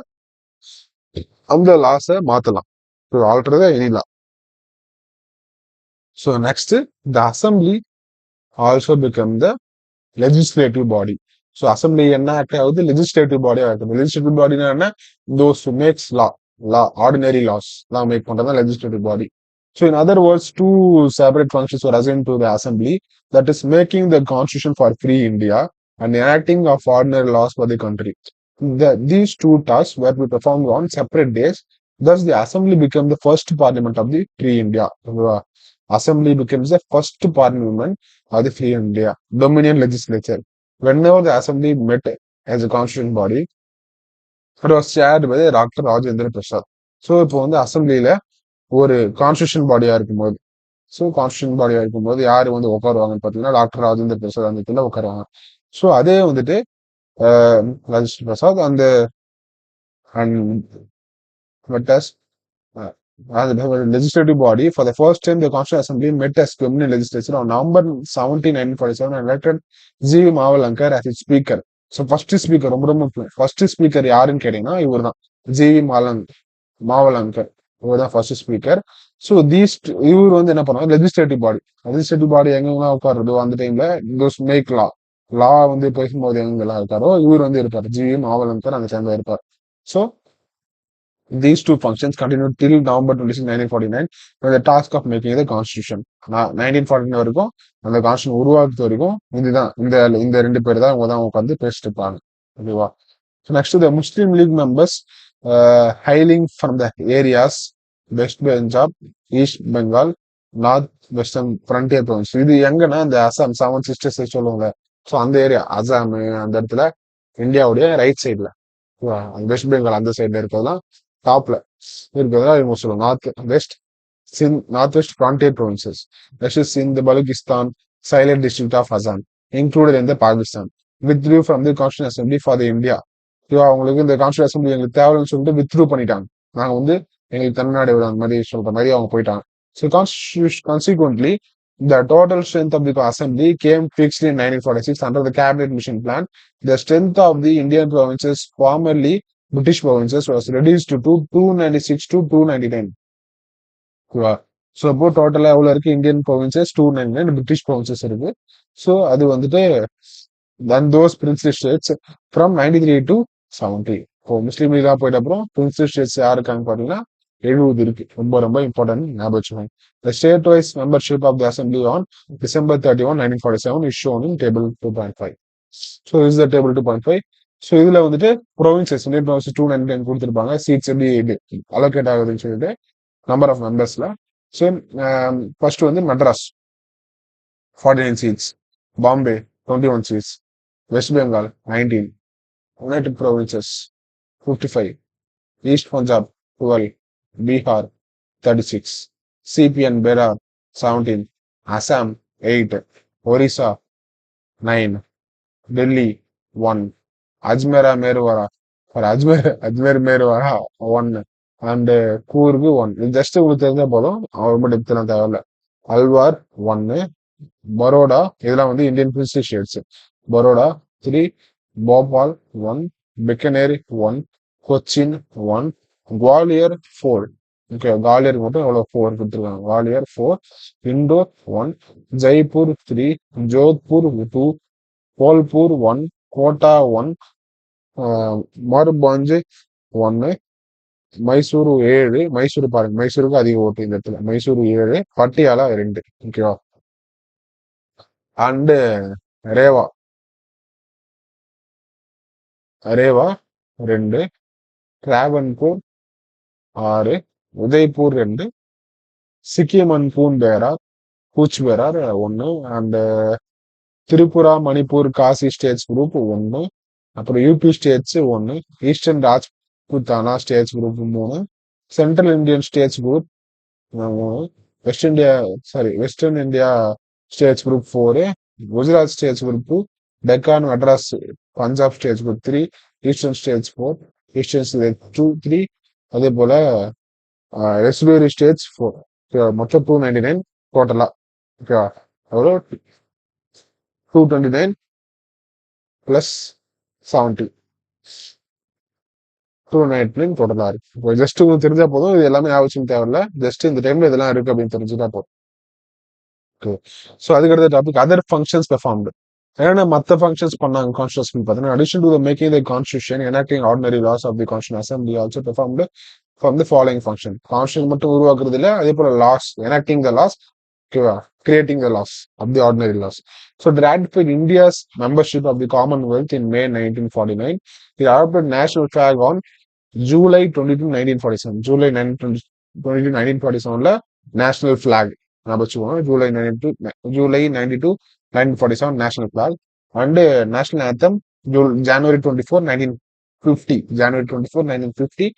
அந்த லாஸை மாத்தலாம். Alter any law. So next the assembly also become the legislative body. So assembly என்ன ஆக்ட் ஆகுது லெஜிஸ்லேட்டிவ் பாடியா இருக்குது. லெஜிஸ்லேட்டிவ் பாடினா என்ன those makes law ordinary laws எல்லாம் மேக் பண்றதா legislative body. So in other words, 2 separate functions were assigned to the assembly, that is making the constitution for free India and enacting of ordinary laws for the country. These 2 tasks were to be performed on separate days. Thus, the assembly became the first parliament of the free India. Assembly becomes the first parliament of the free India. Dominion legislature. Whenever the assembly met as a constitutional body, it was chaired by Dr. Rajendra Prasad. So, இப்போ வந்து அசம்பிளியில ஒரு கான்ஸ்டியூஷன் பாடியா இருக்கும்போது கான்ஸ்டியூஷன் பாடியா இருக்கும்போது யாரு வந்து உட்காருவாங்கன்னு பாத்தீங்கன்னா டாக்டர் ராஜேந்திர பிரசாத் அந்த இடத்துல உட்காருவாங்க. ஸோ அதே வந்துட்டு ராஜேந்திர பிரசாத் அந்த legislative body for the first time the Constitutional Assembly met as Communal Legislature on November 17, 1947 and elected G. Mavalankar as its speaker. So first speaker ரொம்ப ரொம்ப முக்கியம். ஃபர்ஸ்ட் ஸ்பீக்கர் யாருன்னு கேட்டீங்கன்னா இவர் தான் ஜி மாவலங்கர். இவர் தான் ஃபர்ஸ்ட் ஸ்பீக்கர். ஸோ இவர் வந்து என்ன பண்ணுவாங்க லெஜிஸ்லேட்டிவ் பாடி எங்கெல்லாம் உட்காருதோ அந்த டைம்ல மேக் லா வந்து பேசும்போது எங்கெல்லாம் இருக்காரோ இவர் வந்து இருப்பார். ஜி மாவலங்கர் அந்த டைம்ல இருப்பார். So these 2 functions continued till November 26, 1949 with the task of making the constitution. 1949 வரைக்கும் அந்த கான்ஸ்டியூஷன் உருவாக்குறது வரைக்கும் இதுதான் இந்த 2 பேர் தான் அவங்க தான் உட்காந்து பேசிட்டு இருப்பாங்க. ஓகேவா? Next the Muslim League members hailing from the areas west Punjab, east Bengal, north western frontier province. இது எங்கன்னா இந்த அசாம் 7 சிஸ்டர்ஸ் சொல்லுவாங்க. ஸோ அந்த ஏரியா அசாம் அந்த இடத்துல இந்தியாவுடைய ரைட் சைட்ல வெஸ்ட் பெங்கால் அந்த சைட்ல இருக்கிறதுலாம் டாப்ல இருக்கிறதா இவங்க சொல்லுவாங்க north west frontier provinces. Next Sind, Baluchistan, Sylhet district of Assam included இந்த Pakistan. withdrew from the Constitutional Assembly for the India. ஓகேவா, அவங்களுக்கு இந்த கான்ஸ்டியூஷன் அசம்பிளி எங்களுக்கு தேவைன்னு சொல்லிட்டு வித்ட்ரூ பண்ணிட்டாங்க. நாங்க வந்து எங்களுக்கு தமிழ்நாடு விட அந்த மாதிரி சொல்ற மாதிரி அவங்க போயிட்டாங்க. So consequently the total strength of the assembly came fixed in 1946 under the cabinet mission plan. The strength of the Indian provinces, formerly British provinces, was reduced to 296 to 299. So அப்போ டோட்டலா எவ்வளவு இருக்கு? இந்தியன் ப்ரொவின்சஸ் 299, பிரிட்டிஷ் ப்ரொவின்சஸ் இருக்கு. ஸோ அது வந்துட்டு then those princely states from 93 to 70. இப்போ முஸ்லீம் லீகா போயிட்ட அப்புறம் பிரின்ஸ்லி ஸ்டேட்ஸ் யாரு இருக்காங்க பாத்தீங்கன்னா 70 இருக்கு. ரொம்ப ரொம்ப இம்பார்ட்டன்ட் ஞாபகம் வச்சுக்கோங்க. The state wise membership of the assembly on December 31, 1947 is shown in table 2.5. So this is the table 2.5. So இதுல வந்துட்டு ப்ரொவின்சஸ் இந்தியன் ப்ரொவின்சஸ் 299 கொடுத்துருப்பாங்க. சீட்ஸ் எப்படி அலோகேட் ஆகுதுன்னு சொல்லிட்டு நம்பர் ஆஃப் மெம்பர்ஸ்ல. ஸோ ஃபர்ஸ்ட் வந்து Madras 49 seats, Bombay 21 seats, West Bengal 19, United Provinces 55, East Punjab 12, Bihar 36, சிபிஎன் பெரார் 17, அசாம் 8, ஒரிசா 9, டெல்லி 1, அஜ்மேரா மேர்வாரா அஜ்மேர் மேர்வாரா 1, அண்ட் கூர்கு 1. இது ஜஸ்ட் உங்களுக்கு தெரிஞ்சா போதும், ரொம்ப டெப்த்லாம் தேவையில்ல. அல்வார் 1, பரோடா இதெல்லாம் வந்து Indian princely states. Baroda 3, Bhopal 1, Bikaner 1, Cochin 1, Gwalior 4. Okay, Gwalior மட்டும் எவ்வளவு 4 கொடுத்துருக்காங்க. குவாலியர் 4, இண்டோர் 1, ஜெய்ப்பூர் 3, ஜோத்பூர் 2, போல்பூர் 1, கோட்டா 1, மர்பாஞ்சு 1, மைசூரு 7. மைசூர் பாருங்க, மைசூருக்கு அதிக ஓட்டு இந்த இடத்துல. மைசூரு 7, பட்டியாலா 2. ஓகேவா, அண்டு ரேவா 2, டிராவன்பூர் 6, உதய்பூர் 2, சிக்கிமன்பூன் Behar Cooch Behar 1, and Tripura Manipur Khasi states group 1, அப்புறம் UP states 1, eastern Rajputana states group 3, central Indian states group 3, western India states group 4, Gujarat states group 2, Deccan Madras Punjab states group 3, eastern states 4, eastern states 2, 3, அதே போல ரெசிடியூரி ஸ்டேட்ஸ் 4. மொத்தம் 299 டோட்டலா. ஓகேவா, எவ்வளோ 229 பிளஸ் 70, 299 டோட்டலா இருக்கு. இப்போ ஜஸ்ட் உங்களுக்கு தெரிஞ்சா போதும், இது எல்லாமே ஞாபகம் தேவையில்ல. ஜஸ்ட் இந்த டைம்ல இதெல்லாம் இருக்கு அப்படின்னு தெரிஞ்சுட்டா போதும். ஓகே, ஸோ அதுக்கடுத்த டாபிக் அதர் ஃபங்க்ஷன்ஸ் பெர்ஃபார்ம்டு. என்னென்ன மற்ற ஃபங்க்ஷன்ஸ் பண்ணாங்க கான்ஸ்டியூஷன் பார்த்தீங்கன்னா, addition to making the constitution enacting ordinary laws of the constitution assembly also performed from the following function. Constitution மட்டும் உருவாக்குறது இல்லை, அதே போல லாஸ் எனாக்டிங் த லாஸ், ஓகேவா, creating the laws of the ordinary laws. So it ratified India's membership of the Commonwealth in May 1949. It adopted national flag on July 22, 1947. July 22, 1947 national flag. July 92, 1947 national flag. And national anthem January 24, 1950. January 24, 1950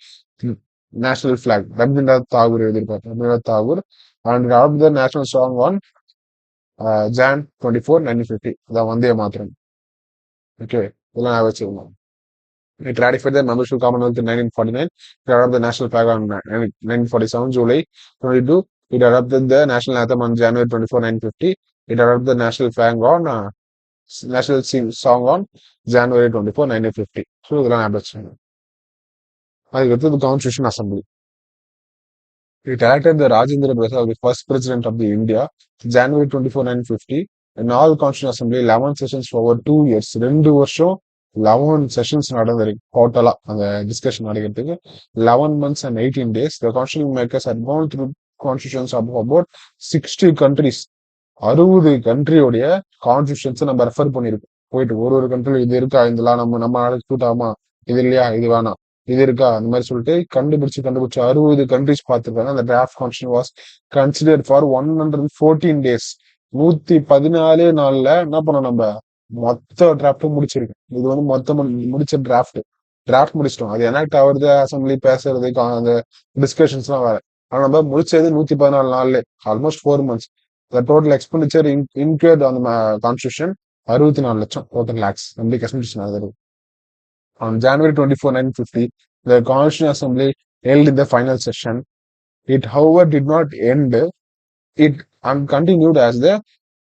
national flag. Rabindranath Tagore. And adopted the national song on Jan 24, 1950. The Vande Mataram. Okay, it ratified the membership Commonwealth in 1949. It adopted the national flag on 1947, July 22. It adopted the national anthem on January 24, 1950. It adopted the national flag on national song on January 24, 1950. So, the Constitution Assembly. It elected the Rajendra Prasad, the first president of the India, January 24, 1950. In all Constitutional Assembly, 11 sessions for over 2 years. 2 வருஷம் 11 sessions நடந்திருக்கு டோட்டலா அந்த டிஸ்கஷன் நடக்கிறதுக்கு. 11 months and 18 days. The constitution makers had gone through constitutions of about 60 countries. 60 கண்ட்ரியோடைய constitutions நம்ம ரெஃபர் பண்ணிருக்கோம். போயிட்டு ஒரு கண்ட்ரில இது இருக்கா, இதெல்லாம் நம்ம நாளைக்கு கூட்டாமா, இது இல்லையா, இது வேணாம், இது இருக்கா, அந்த மாதிரி சொல்லிட்டு கண்டுபிடிச்சு 60 கண்ட்ரிஸ் பார்த்திருக்காங்க. அந்த draft constitution was considered for 114 days. 114 நாள்ல என்ன பண்ணோம், நம்ம மொத்த டிராஃப்டும் முடிச்சிருக்கோம். இது வந்து மொத்தம் முடிச்ச டிராஃப்ட் முடிச்சிட்டோம். அது எனாக்ட் ஆகுறது, அசம்பிளி பேசுறது, அந்த டிஸ்கஷன்ஸ் எல்லாம் வேற. ஆனா நம்ம முடிச்சது 114 நாள்ல, almost 4 months. The total expenditure incurred on the constitution 64 லட்சம் டோட்டல் லேக்ஸ் அப்ளிகேஷன் நடந்தது. On January 24, 1950, the Constitutional Assembly held the final session. It, however, did not end it and continued as the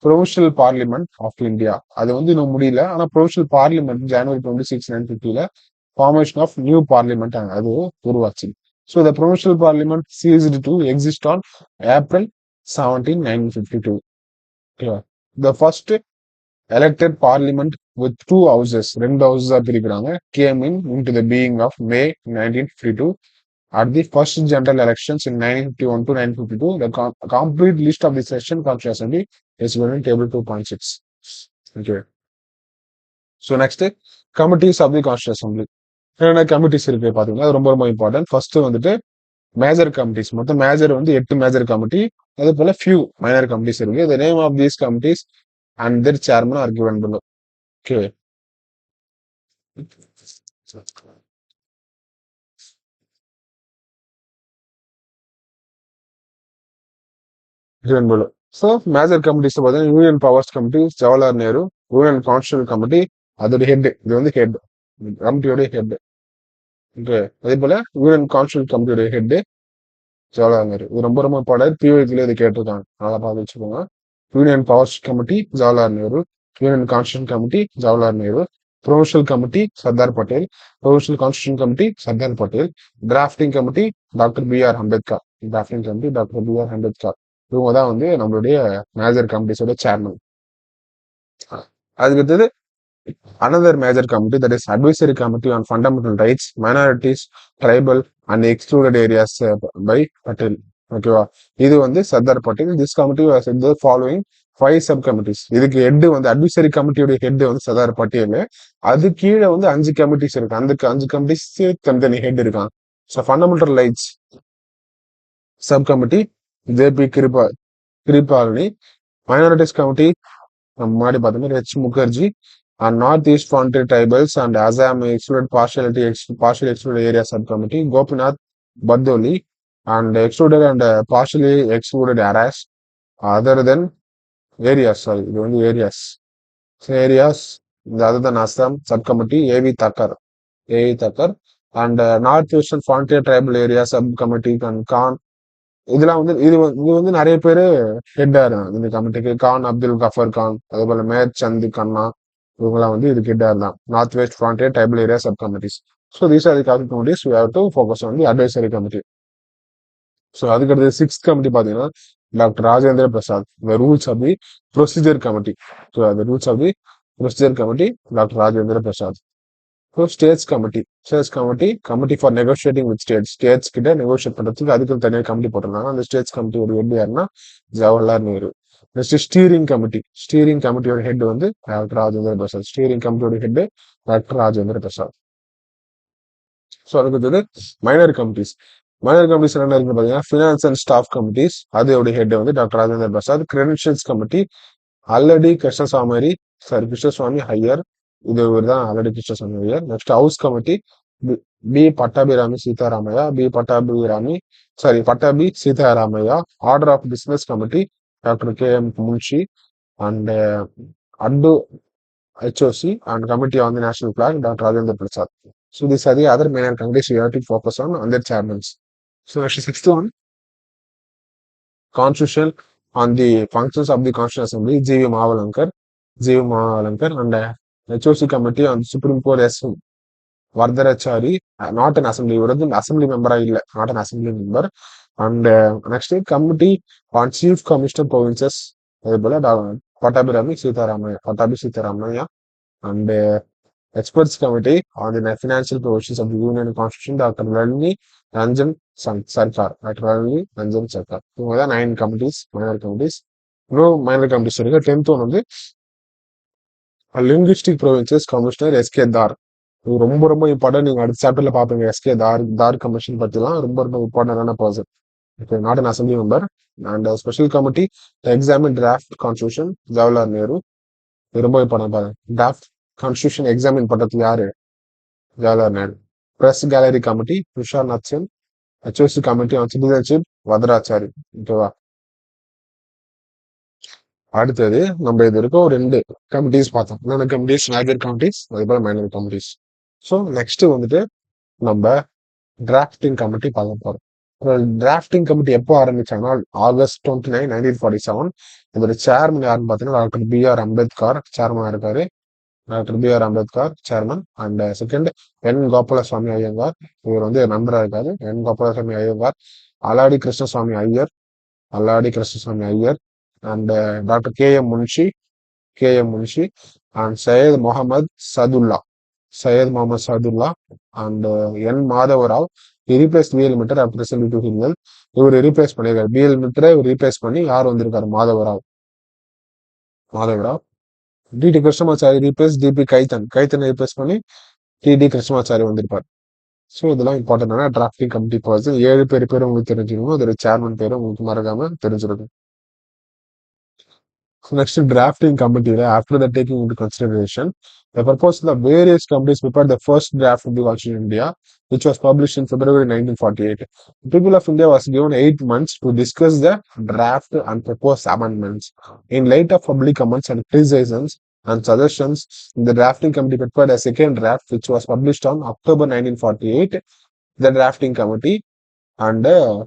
Provincial Parliament of India. அது வந்து இன்னும் முடியல. ஆனா Provincial Parliament January 26, 1950ல formation of new parliament அது உருவாச்சு. So the Provincial Parliament ceased to exist on April 17, 1952. Okay. The first elected parliament with two houses, ரெண்டு houses பிரிக்கிறாங்க, came into the being of May 1952. At the first general elections in 1951 to 1952, the complete list of the session Constitutional Assembly is given in table 2.6. Okay. So next, committees of the Constitutional Assembly. என்னென்ன கமிட்டிஸ் இருக்கு பாத்தீங்கன்னா ரொம்ப ரொம்ப இம்பார்ட்டன்ட். ஃபர்ஸ்ட் வந்துட்டு மேஜர் கமிட்டிஸ், மொத்தம் மேஜர் வந்து 8 மேஜர் கமிட்டி, அதே போல ஃபியூ மைனர் கமிட்டிஸ் இருக்கு. The name of these committees and their chairman are given below. Okay. Given below. So major committees பார்த்தீங்கன்னா union powers committee, Jawaharlal Nehru, union constitution committee, அதோட ஹெட், இது வந்து ஹெட், கமிட்டியோட ஹெட். அதே போல யூனியன் கான்ஸ்டியூஷன் கமிட்டியோட ஹெட் ஜவஹர்லால் நேரு. இது ரொம்ப ரொம்ப இம்பார்ட்டன்ட். பிஓல இது கேட்டிருக்காங்க, நல்லா பார்த்து வச்சுக்கோங்க. Union powers committee Jawaharlal Nehru, union constitution committee Jawaharlal Nehru, provincial committee Sardar Patel, provincial constitution committee Sardar Patel, drafting committee doctor B.R. Ambedkar, drafting committee doctor B.R. Ambedkar. இவங்க தான் வந்து நம்மளுடைய மேஜர் கமிட்டிஸோட சேர்மன். அதுக்கு அடுத்தது another major committee, that is Advisory Committee on Fundamental Rights, Minorities, Tribal and Excluded Areas by Patel. ஓகேவா, இது வந்து Sardar Patel. This committee was the following 5 sub committees. இதுக்கு ஹெட் வந்து அட்வைசரி கமிட்டியோட ஹெட் வந்து சர்தார் பட்டேல். அது கீழே வந்து 5 கமிட்டிஸ் இருக்கு. அந்த 5 கமிட்டிஸ் தனித்தனி ஹெட் இருக்காங்க. So fundamental rights sub committee J B Kripalani, minorities committee முன்னாடி பார்த்தோம்னா H. Mukherjee, and Northeast Frontier Tribals and Assam Excluded Partially Excluded Area Subcommittee, Gopinath Bardoli, and Excluded and Partially Excluded Areas other than areas, sorry, இது வந்து areas. So areas other than Assam Subcommittee, A.V. Thakkar, and Northwestern Frontier Tribal Area Subcommittee and Khan. இதெல்லாம் வந்து இது வந்து நிறைய பேர் ஹெட்டா இருந்தாங்க இந்த கமிட்டிக்கு. கான் அப்துல் கஃபர் கான், அதே போல மேர் சந்த் கண்ணா, இவங்கெல்லாம் வந்து இதுக்கு ஹெட்டா இருந்தாங்க. North west frontier tribal area sub committees. So these are the committees we have to focus on the advisory committee. So அதுக்கடுத்து 6th கமிட்டி பார்த்தீங்கன்னா doctor Rajendra Prasad, the rules of the procedure committee. So அந்த rules of the procedure committee doctor Rajendra Prasad. So states committee for negotiating with states கிட்ட நெகோஷியேட் பண்றதுக்கு அதுக்கு தனியாக கமிட்டி போட்டிருந்தாங்க. அந்த ஸ்டேட்ஸ் கமிட்டியோட ஹெட் யாருன்னா ஜவஹர்லால் நேரு. நெக்ஸ்ட் ஸ்டீரிங் கமிட்டியோட ஹெட் வந்து doctor Rajendra Prasad. Doctor Rajendra Prasad. So அதுக்கு மைனர் கமிட்டிஸ் என்ன இருக்கு பாத்தீங்கன்னா ஃபினான்ஸ் அண்ட் ஸ்டாஃப் கமிட்டிஸ், அதோட ஹெட் வந்து doctor Rajendra Prasad. Credentials committee Alladi Krishnaswamy Iyer, இது தான் already Krishnaswamy Iyer. Next house committee B Pattabhi Sitaramayya. Order of business committee doctor K.M. Munshi and ad HOC and Committee on the National Flag doctor Rajendra Prasad. So these are the other minor committees we have to focus on their chairmen. So next 6th one, Constitution on the functions of the Constitutional Assembly, G.V. Mahavankar and HOC Committee on Supreme Court S. Vardharachari, not an assembly, assembly member, not an assembly member. And next Committee on Chief Commissioner Provinces, Pattabhi Sitharamaiah, and Experts Committee on the Financial Provisions of the Union Constitution, Dr. Nalini Ranjan Sarkar. So 9 committees, minor committees. No minor committees. 10th one வந்து லிங்குவிஸ்டிக் ப்ரொவின்சஸ் கமிஷனர் S.K. தார். இது ரொம்ப ரொம்ப இம்பார்ட்டன்ட். நீங்க அடுத்த சாப்டர்ல பாப்பீங்க S.K. தார் கமிஷன் பத்திலாம். ரொம்ப ரொம்ப இம்பார்ட்டன்டான person. Okay, not an assembly member. And a special committee to examine draft constitution, Jawaharlal Nehru. இது ரொம்ப இம்பார்ட்டன்ட் பாருங்க. டிராஃப்ட் கான்ஸ்டியூஷன் எக்ஸாமின் பண்றது யாரு? Jawaharlal Nehru. Press gallery committee துஷார் நத்சன். HOC committee on citizenship Varadachari. ஓகேவா. அடுத்தது நம்ம இது வரைக்கும் 2 கமிட்டிஸ் பார்த்தோம். என்னென்ன கமிட்டிஸ்? மேஜர் கமிட்டிஸ், அதே போல மைனர் கமிட்டிஸ். ஸோ நெக்ஸ்ட் வந்துட்டு நம்ம டிராஃப்டிங் கமிட்டி பார்க்க போறோம். டிராஃப்டிங் கமிட்டி எப்போ ஆரம்பிச்சாங்கன்னா August 29, 1947. இதோட சேர்மன் யாருன்னு பார்த்தீங்கன்னா டாக்டர் B.R. அம்பேத்கர் சேர்மனா இருக்காரு. Doctor B.R. Ambedkar chairman. And second Gopalaswamy Ayyangar, இவர் வந்து நண்பராக இருக்காரு. Gopalaswamy Ayyangar, Alladi Krishnaswamy Iyer, and doctor K.M. Munshi and Syed Mohammad Saadulla and N. Madhavrao. Replace BL Mitter after செல்வி டு ஹிம்செல்ஃப். இவர் ரீப்ளேஸ் பண்ணியிருக்காரு. BL மிட்டரை இவர் ரீப்ளேஸ் பண்ணி யார் வந்திருக்காரு? Madhavrao. D.T. Krishnamachari replace D.P. Khaitan replace பண்ணி T.D. கிருஷ்ணமாச்சாரி வந்திருப்பார். ஸோ இதெல்லாம் இம்பார்ட்டன்டான டிராஃப்டிங் கமிட்டி பர்சன். 7 பேர் உங்களுக்கு தெரிஞ்சுக்கணும். அதோட சேர்மன் பேரும் உங்களுக்கு மறக்காம தெரிஞ்சிருக்கும். Next, drafting committee. After the taking into consideration, the purpose of the various committees prepared the first draft of the Constitution in India, which was published in February 1948. The people of India was given 8 months to discuss the draft and propose amendments. In light of public comments and criticisms and suggestions, the drafting committee prepared a second draft, which was published on October 1948. The drafting committee and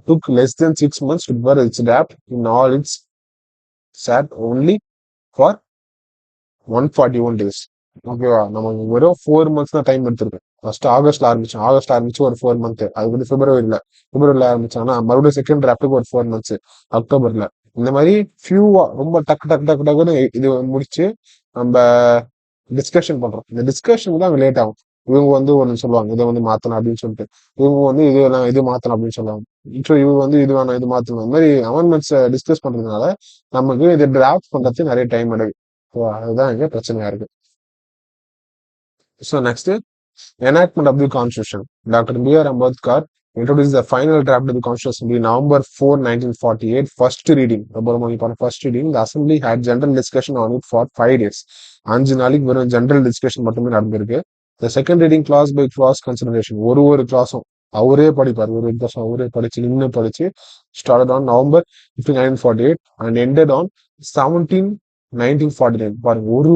took less than 6 months to prepare its draft in all its sat only for 141 days. ஓகேவா? நமக்கு வெறும் 4 months தான் டைம் எடுத்திருக்கு. ஃபர்ஸ்ட் ஆகஸ்ட் ஆரம்பிச்சு ஒரு 4 month. அது வந்து பிப்ரவரியில ஆரம்பிச்சாங்கன்னா மறுபடியும் செகண்ட் டிராஃப்ட்டுக்கு ஒரு 4 months அக்டோபர்ல. இந்த மாதிரி ஃபியூவா ரொம்ப டக்குன்னு இது முடிச்சு நம்ம டிஸ்கஷன் பண்றோம். இந்த டிஸ்கஷன் தான் லேட் ஆகும். இவங்க வந்து ஒன்று சொல்லுவாங்க, இதை வந்து மாத்தணும் அப்படின்னு சொல்லிட்டு. இவங்க வந்து இது மாத்தணும் அப்படின்னு சொல்லுவாங்க. இவங்க வந்து இது வேணாம் இது மாத்தணும். இந்த மாதிரி அமெண்ட்மெண்ட்ஸ் டிஸ்கஸ் பண்றதுனால நமக்கு இது டிராஃப்ட் பண்றது நிறைய டைம் எடுக்கும். அதுதான் இங்க பிரச்சனையா இருக்கு. So next, enactment of the Constitution. Dr. B.R. Ambedkar introduced the final draft of the Constitution in November 4, 1948. First reading. The Assembly had general discussion on it for 5 days. 5 நாளைக்கு வெறும் ஜெனரல் டிஸ்கஷன் மட்டுமே நடந்திருக்கு. The second reading clause by clause consideration. ஒரு கிளாஸும் அவரே படிப்பார். ஒரு கிளாஸும் அவரே படிச்சு started on November 15, 1948 and ended on 1949. பாருங்க, ஒரு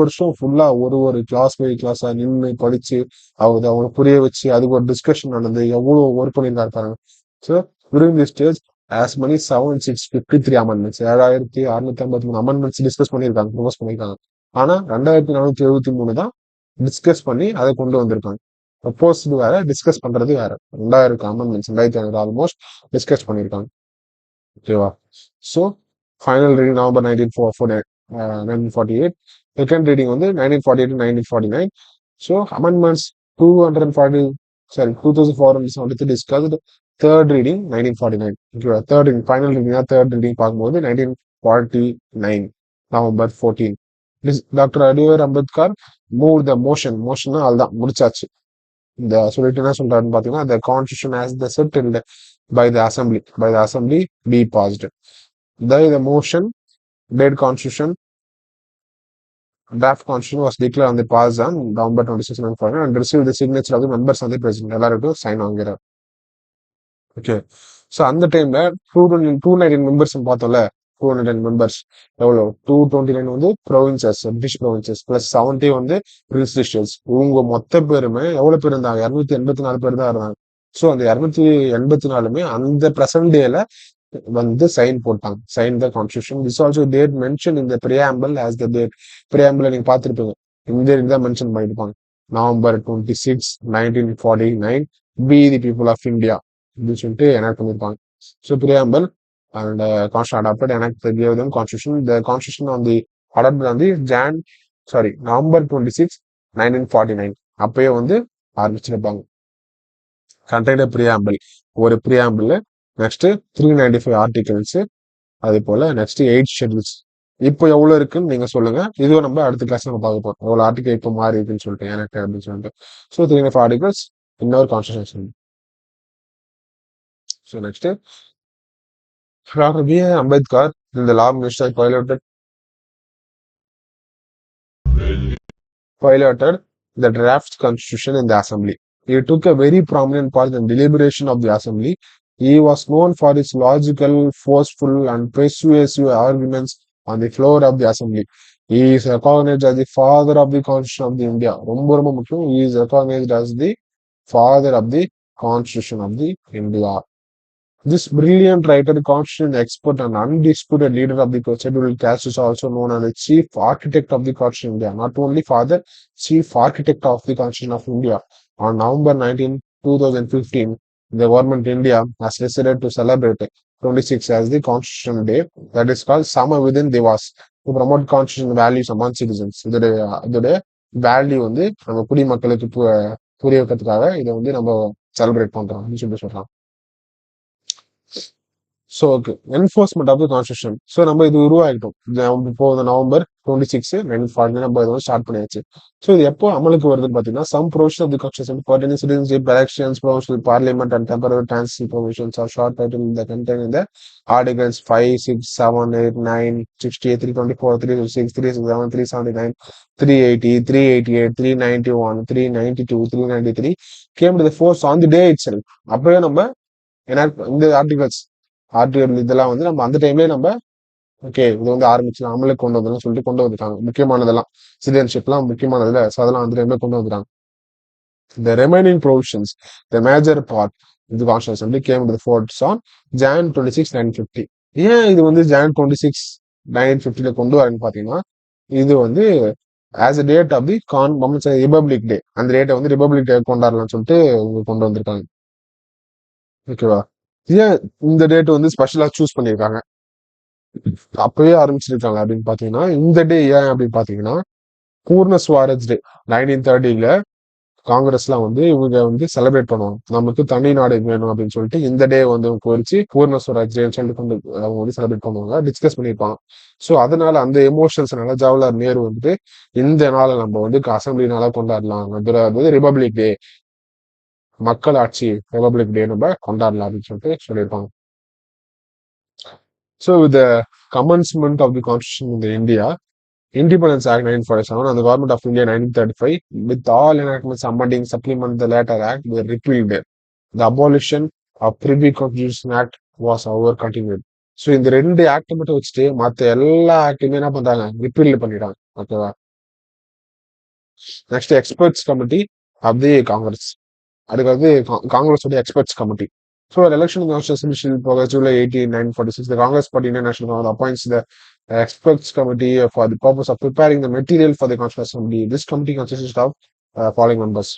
வருஷம் ஃபுல்லா ஒரு கிளாஸ் பை கிளாஸா நின்று படிச்சு அவங்க புரிய வச்சு அதுக்கு ஒரு டிஸ்கஷன் நடந்து எவ்வளவு ஒர்க் பண்ணியிருக்காரு பாருங்க. So during this stage as many 7,653 amendments, 7,653 amendments discuss பண்ணியிருக்காங்க, ப்ரொபோஸ் பண்ணியிருக்காங்க. ஆனா 2,473 தான் டிஸ்கஸ் பண்ணி அதை கொண்டு வந்திருக்காங்க. ப்ரொபோஸ்டு வேற, டிஸ்கஸ் பண்றது வேற. 2,000 அமெண்ட்மெண்ட்ஸ், 2,500 ஆல்மோஸ்ட் டிஸ்கஸ் பண்ணியிருக்காங்க. ஓகேவா? So final reading November 1948. Second reading வந்து 1948 to 1949. So amendments 2,473 discussed. Third reading 1949. ஓகேவா? தேர்ட் ரீடிங் ஃபைனல் ரீடிங் பார்க்கும்போது 1949 November 14. Doctor B.R. Ambedkar move the motion அதுதான் முடிச்சாச்சு. இந்த சொல்லிட்டு என்ன சொல்றாருன்னு பாத்தீங்கன்னா, the constitution as the settled by the assembly be passed. The motion draft constitution was declared on the pass on November 26, 1949 and received the signature of the members of the president. எல்லாரும் சைன் வாங்குறாரு. ஓகே. ஸோ அந்த டைம்ல 219 மெம்பர்ஸ் பார்த்தோம்ல, 209 மெம்பர்ஸ் எவ்வளோ? 229 வந்து ப்ரொவின்சஸ், பிரிட்டிஷ் ப்ரொவின்சஸ் பிளஸ் 70 வந்து பிரின்ஸ்லி ஸ்டேட்ஸ். இவங்க மொத்த பேருமே எவ்வளவு பேர் இருந்தாங்க? 284 பேர் தான் இருந்தாங்க. ஸோ அந்த 284மே அந்த பிரசன்ட் டேல வந்து சைன் போட்டாங்க. Sign the constitution. This also date mention in the preamble as the date. Preamble நீங்க பார்த்துருப்பீங்க, இந்த தான் மென்ஷன் பண்ணிருப்பாங்க. November 26, 1949 be the people of India அப்படின்னு சொல்லிட்டு எனாக்ட் பண்ணிருப்பாங்க. So preamble and constitution adopted and gave them constitution. The constitution on the adopted on the November 26, 1949 அப்பயே வந்து ஆரம்பிச்சிருப்பாங்க. contained a preamble, ஒரு preamble, நெக்ஸ்ட் 395 ஆர்டிகல்ஸ், அதே போல நெக்ஸ்ட் 8 ஷெட்யூல்ஸ். இப்போ எவ்வளவு இருக்குன்னு நீங்க சொல்லுங்க. இதுவும் நம்ம அடுத்த கிளாஸ் நம்ம பார்க்க போறோம், எவ்வளவு ஆர்டிகல் இப்போ மாறி இருக்குன்னு சொல்லிட்டு எனக்கு அப்படின்னு சொல்லிட்டு. ஸோ 395 ஆர்டிகல்ஸ், இன்னொரு constitution. So next, Dr. B.R. Ambedkar, in the law minister, piloted the draft constitution in the assembly. He took a very prominent part in the deliberation of the assembly. He was known for his logical, forceful, and persuasive arguments on the floor of the assembly. He is recognized as the father of the constitution of the India. ரொம்ப ரொம்ப முக்கியம். He is recognized as the father of the constitution of the India. This brilliant writer, constitution expert, and undisputed leader of the scheduled caste is also known as the chief architect of the constitution of India. Not only father, chief architect of the constitution of India. On November 19, 2015, the government of India has decided to celebrate 26 as the Constitution Day. That is called Sama Within Devas to promote constitutional values among citizens. இதோட வேல்யூ வந்து நம்ம குடிமக்களுக்கு புரிய வைக்கிறதுக்காக இதை வந்து நம்ம செலிப்ரேட் பண்றோம் அப்படின்னு சொல்லி சொல்றோம். So okay enforcement of the constitution. So நம்ம இது உருவாகிட்டோம் இப்போ நவம்பர் 26 1940 நம்ம இதை ஸ்டார்ட் பண்ணியாச்சு. ஸோ இது எப்போ அமலுக்கு வருதுன்னு பார்த்தீங்கன்னா some provision of the constitution pertaining citizenship elections provisional parliament and temporary transitional provisions are short title the contain இந்த articles 5, 6, 7, 8, 9, 68, 324, 326, 367, 379, 380, 388, 391, 392, 393 came to the force on the day itself. அப்பவே நம்ம இந்த ஆர்டிகல் இதெல்லாம் வந்து நம்ம அந்த டைம்லயே நம்ம ஓகே இது வந்து ஆரம்பிச்சு அமலுக்கு கொண்டு வந்தோம்னு சொல்லிட்டு கொண்டு வந்துட்டாங்க. முக்கியமானதெல்லாம் சிட்டிசன்ஷிப்லாம் முக்கியமானதுல அதெல்லாம் அந்த டைம்ல கொண்டு வந்துட்டாங்க. The remaining provisions, the major part of the constitution came to the force on Jan 26, 1950. ஏன் இது வந்து Jan 26, 1950 கொண்டு வரேன்னு பாத்தீங்கன்னா இது வந்து as a date of the republic day, அந்த டேட்டை வந்து ரிபப்ளிக் டே கொண்டாடலாம்னு சொல்லிட்டு கொண்டு வந்திருக்காங்க. ஓகேவா? ஏன் இந்த டேட் வந்து ஸ்பெஷலா சூஸ் பண்ணியிருக்காங்க, அப்பவே ஆரம்பிச்சிருக்காங்க அப்படின்னு பாத்தீங்கன்னா இந்த டே ஏன் அப்படின்னு பாத்தீங்கன்னா பூர்ண ஸ்வராஜ் டே 1930 காங்கிரஸ்லாம் வந்து இவங்க வந்து செலிப்ரேட் பண்ணுவாங்க. நமக்கு தனி நாடு வேணும் அப்படின்னு சொல்லிட்டு இந்த டே வந்து குறிச்சு பூர்ண ஸ்வராஜ் டேன்னு சொல்லிட்டு அவங்க வந்து செலிப்ரேட் பண்ணுவாங்க, டிஸ்கஸ் பண்ணியிருப்பாங்க. ஸோ அதனால அந்த எமோஷன்ஸ்னால ஜவஹர்லால் நேரு வந்துட்டு இந்த நாளை நம்ம வந்து அசம்பிளினால கொண்டாடலாம், அதாவது ரிபப்ளிக் டே, மக்கள் ஆட்சி ரிபப்ளிக் டே நம்ம கொண்டாடலாம் அப்படின்னு சொல்லிட்டு சொல்லியிருப்பாங்க. So with the commencement of the constitution in India, Independence Act 1947 and the Government of India 1935, with all enactments amending, supplement the latter act, were repealed. The abolition of Privy Constitution Act was however continued. So இந்த 2 ஆக்ட் மட்டும் வச்சுட்டு மற்ற எல்லா ஆக்டுமே என்ன பண்றாங்க, ரிப்பீல் பண்ணிடுறாங்க. ஓகேவா? Next experts committee of the Congress, அதுக்கு வந்து காங்கிரஸோட experts committee. So election constitution July 18, 1946, the Congress Party International Congress appoints the experts committee for the purpose of preparing the material for the Constitutional Assembly. This committee consists of following members.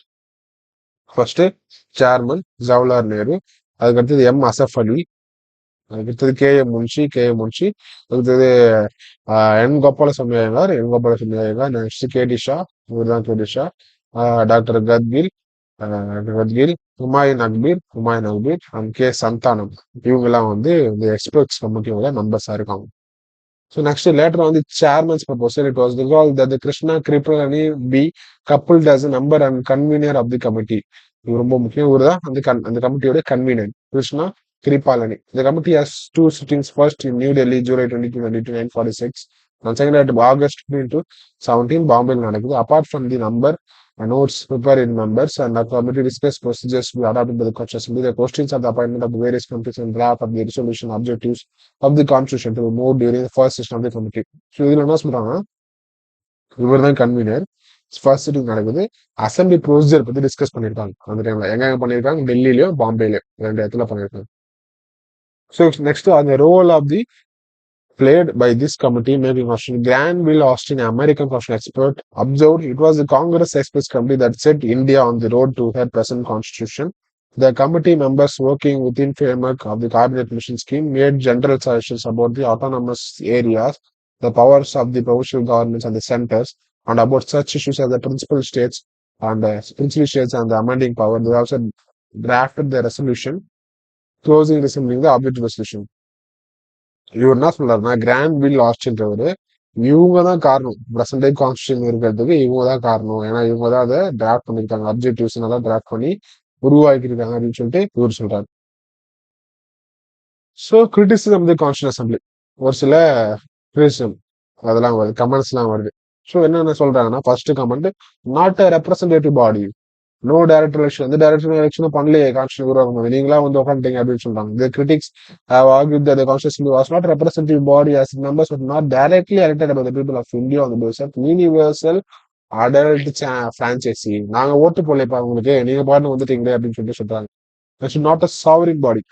First, chairman Jawaharlal Nehru, அதுக்கடுத்தது M. Asaf Ali, அதுக்கடுத்தது K.M. Munshi, அதுக்கடுத்தது N. Gopalasammy Iyengar, next K.D. Shah, இவர்தான் K.D. Shah, doctor Gadgil, Humayun அக்பீர் அண்ட் கே சந்தானம், இவங்கெல்லாம் வந்து இந்த எக்ஸ்பர்ட்ஸ் கமிட்டியோட மெம்பர்ஸா இருக்காங்க. ஸோ நெக்ஸ்ட் லேட்டர் வந்து chairman's proposal it was resolved that Krishna Kripalani be coupled as a member and convener of the committee. இது ரொம்ப முக்கியம். இவர் தான் அந்த கமிட்டியோட convener, Krishna Kripalani. The committee has 2 sittings, first in New Delhi, July 22, 1946, and second at August 2017, Bombay நடக்குது. Apart from the number notes prepared in members and the committee discuss procedures to be adopted by the Constitution Assembly, the questions of the appointment of the various committees and draft of the resolution objectives of the Constitution to be moved during the first session of the committee. So இதுல என்ன சொல்றாங்க, இவர் தான் கன்வீனர், ஃபர்ஸ்ட் சிட்டிங் நடக்குது, அசம்பிளி ப்ரொசீஜர் பத்தி டிஸ்கஸ் பண்ணிருக்காங்க. அந்த டைம்ல எங்க பண்ணிருக்காங்க, டெல்லியிலயும் பாம்பேலயும் 2 இடத்துல பண்ணிருக்காங்க. ஸோ நெக்ஸ்ட் அந்த role of the played by this committee making constitution. Granville Austin, American constitutional expert, observed it was the Congress Experts Committee that set India on the road to her present constitution. The committee members working within framework of the cabinet mission scheme made general suggestions about the autonomous areas, the powers of the provincial governments and the centers, and about such issues as the principal states and the amending power. They also drafted the resolution closing resembling the objective resolution. இவர் என்ன சொல்றாருன்னா, கிரான்வில் ஆஸ்டின்றவரு இவங்க தான் காரணம், பிரசன்ட் கான்ஸ்டியூஷன் இருக்கிறதுக்கு இவங்க தான் காரணம், ஏன்னா இவங்க தான் அதை டிராஃப்ட் பண்ணிருக்காங்க, அப்ஜெக்டிவ்ஸ் எல்லாம் டிராஃப்ட் பண்ணி உருவாக்கி இருக்காங்க அப்படின்னு சொல்லிட்டு இவர் சொல்றாரு. ஸோ கிரிட்டிசிசம் தி கான்ஸ்டியூஷன் அசம்பிளி, ஒரு சில கிரிட்டிசிசம் அதெல்லாம் வருது, கமெண்ட்ஸ் எல்லாம் வருது. ஸோ என்னென்ன சொல்றாங்கன்னா, first comment, not a representative body, no director election, எந்த டைரக்டர் எலெக்ஷனும் பண்ணலையே கான்ஸ்டியூஷன் உருவாக்கும் போது, நீங்களா வந்து உட்காந்துட்டீங்க அப்படின்னு சொல்றாங்க. The critics have argued that the constitution was not a representative body as members were not directly elected by the people of India on the basis of universal adult franchisee. நாங்க ஓட்டு போடலைப்பா உங்களுக்கு, நீங்க பாட்டு வந்துட்டீங்களே அப்படின்னு சொல்றாங்க. It's not a sovereign body.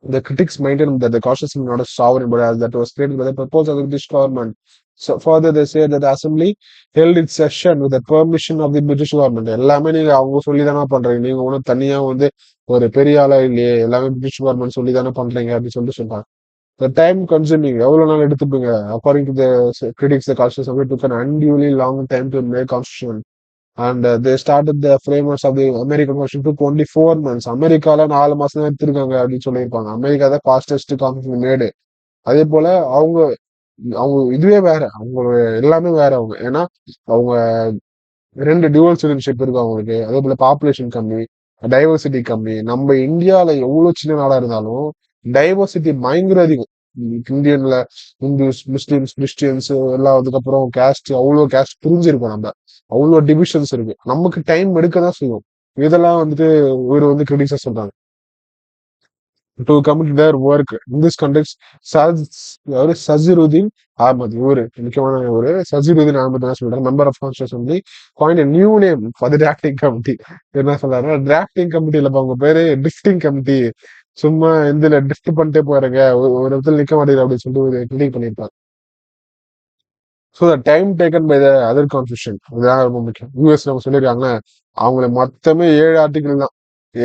The critics maintain that the constitution is not a sovereign body as that was created by the purpose of the British government. So further, they say that the assembly held its session with the permission of the British government. எல்லாமே நீங்க அவங்க சொல்லி தானே பண்றீங்க, நீங்க ஒன்றும் தனியா வந்து ஒரு பெரிய ஆளா இல்லையே, எல்லாமே பிரிட்டிஷ் கவர்மெண்ட் சொல்லி தானே பண்றீங்க அப்படின்னு சொல்றாங்க. The time consuming, எவ்வளவு நாள் எடுத்துப்பீங்க? According to the critics, the constitution took an unduly long time to make constitution. And they started the framers of the American Constitution took only 4 months. அமெரிக்கால 4 மாசம் தான் எடுத்திருக்காங்க அப்படின்னு சொல்லியிருப்பாங்க. அமெரிக்கா தான் ஃபாஸ்டஸ்ட் கான்ஸ்டியூஷன் மேடு. அதே போல அவங்க அவங்க இதுவே வேற, அவங்க எல்லாமே வேற. அவங்க ஏன்னா அவங்க 2 டியூவல் சிட்டிசன்ஷிப் இருக்கு அவங்களுக்கு. அதே போல பாப்புலேஷன் கம்மி, டைவர்சிட்டி கம்மி. நம்ம இந்தியால எவ்வளவு சின்ன நாடா இருந்தாலும் டைவர்சிட்டி பயங்கர அதிகம். இந்தியன்ல இந்துஸ், முஸ்லிம்ஸ், கிறிஸ்டியன்ஸ் எல்லாம், அதுக்கப்புறம் கேஸ்ட், அவ்வளவு கேஸ்ட் புரிஞ்சிருக்கோம் நம்ம. அவ்வளவு டிவிஷன்ஸ் இருக்கு. நமக்கு டைம் எடுக்கதான் செய்யும். இதெல்லாம் வந்துட்டு இவர் வந்து கிரிட்டிக்ஸா சொல்றாங்க. To commit their work in this conduct Sajiruddin Ahmad, இவரு முக்கியமான ஒரு சஜிருதீன் அஹமத் என்ன சொல்றாரு, member of constitution assembly coined a new name for the drafting committee. என்ன சொல்றாரு, டிராஃப்டிங் கமிட்டி இல்லப்பா உங்க பேரு, டிஃப்டிங் கமிட்டி. சும்மா இதுல டிஃப்ட் பண்ணிட்டே போறீங்க, ஒரு இடத்துல நிக்க மாட்டேங்குது அப்படின்னு சொல்லிட்டு ஒரு கிரிட்டிக் பண்ணியிருப்பாங்க. So the time taken by the other constitution, இதுதான் ரொம்ப முக்கியம். யூஎஸ் நம்ம சொல்லியிருக்காங்க, அவங்கள மொத்தமே 7 ஆர்டிகிள் தான்.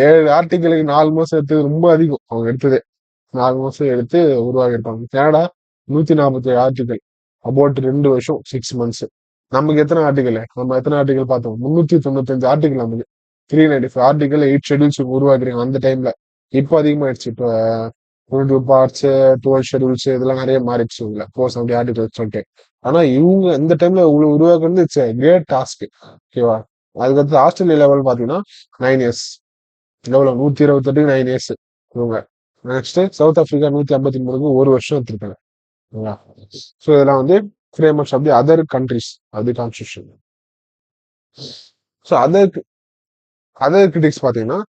7 ஆர்டிகிளுக்கு 4 மாசம் எடுத்தது ரொம்ப அதிகம். அவங்க எடுத்ததே 4 மாசம் எடுத்து உருவாகி இருப்பாங்க. கனடா 147 ஆர்டிகல், அபவுட் 2 வருஷம் 6 months. நமக்கு எத்தனை ஆர்டிகல், நம்ம எத்தனை ஆர்டிகல் பார்த்தோம், 395 ஆர்டிகல். நமக்கு 395 ஆர்டிகல், 8 ஷெடியூல்ஸ் உருவாக்குறீங்க அந்த டைம்ல. இப்போ அதிகமாயிடுச்சு. இப்போ 22 பார்ட்ஸ், 12 ஷெடியூல்ஸ், இதெல்லாம் நிறைய மாறிடுச்சு. உங்களை 470 ஆர்டிகல் சொல்லிட்டு. ஆனா இவங்க இந்த டைம்ல உருவாக்குறது இட்ஸ் கிரேட் டாஸ்க். ஓகேவா. அதுக்கடுத்து ஆஸ்திரேலியா லெவல் பாத்தீங்கன்னா 9 years, எவ்வளவு 128 9 years இவங்க. நெக்ஸ்ட் சவுத் ஆப்பிரிக்கா 153 1 வருஷம் எடுத்திருக்காங்க. ஸோ இதெல்லாம் வந்து ஃப்ரேமர்ஸ் ஆஃப் தி அதர் கண்ட்ரிஸ் அது கான்ஸ்டியூஷன். ஸோ அதர் கிரிட்டிக்ஸ் பாத்தீங்கன்னா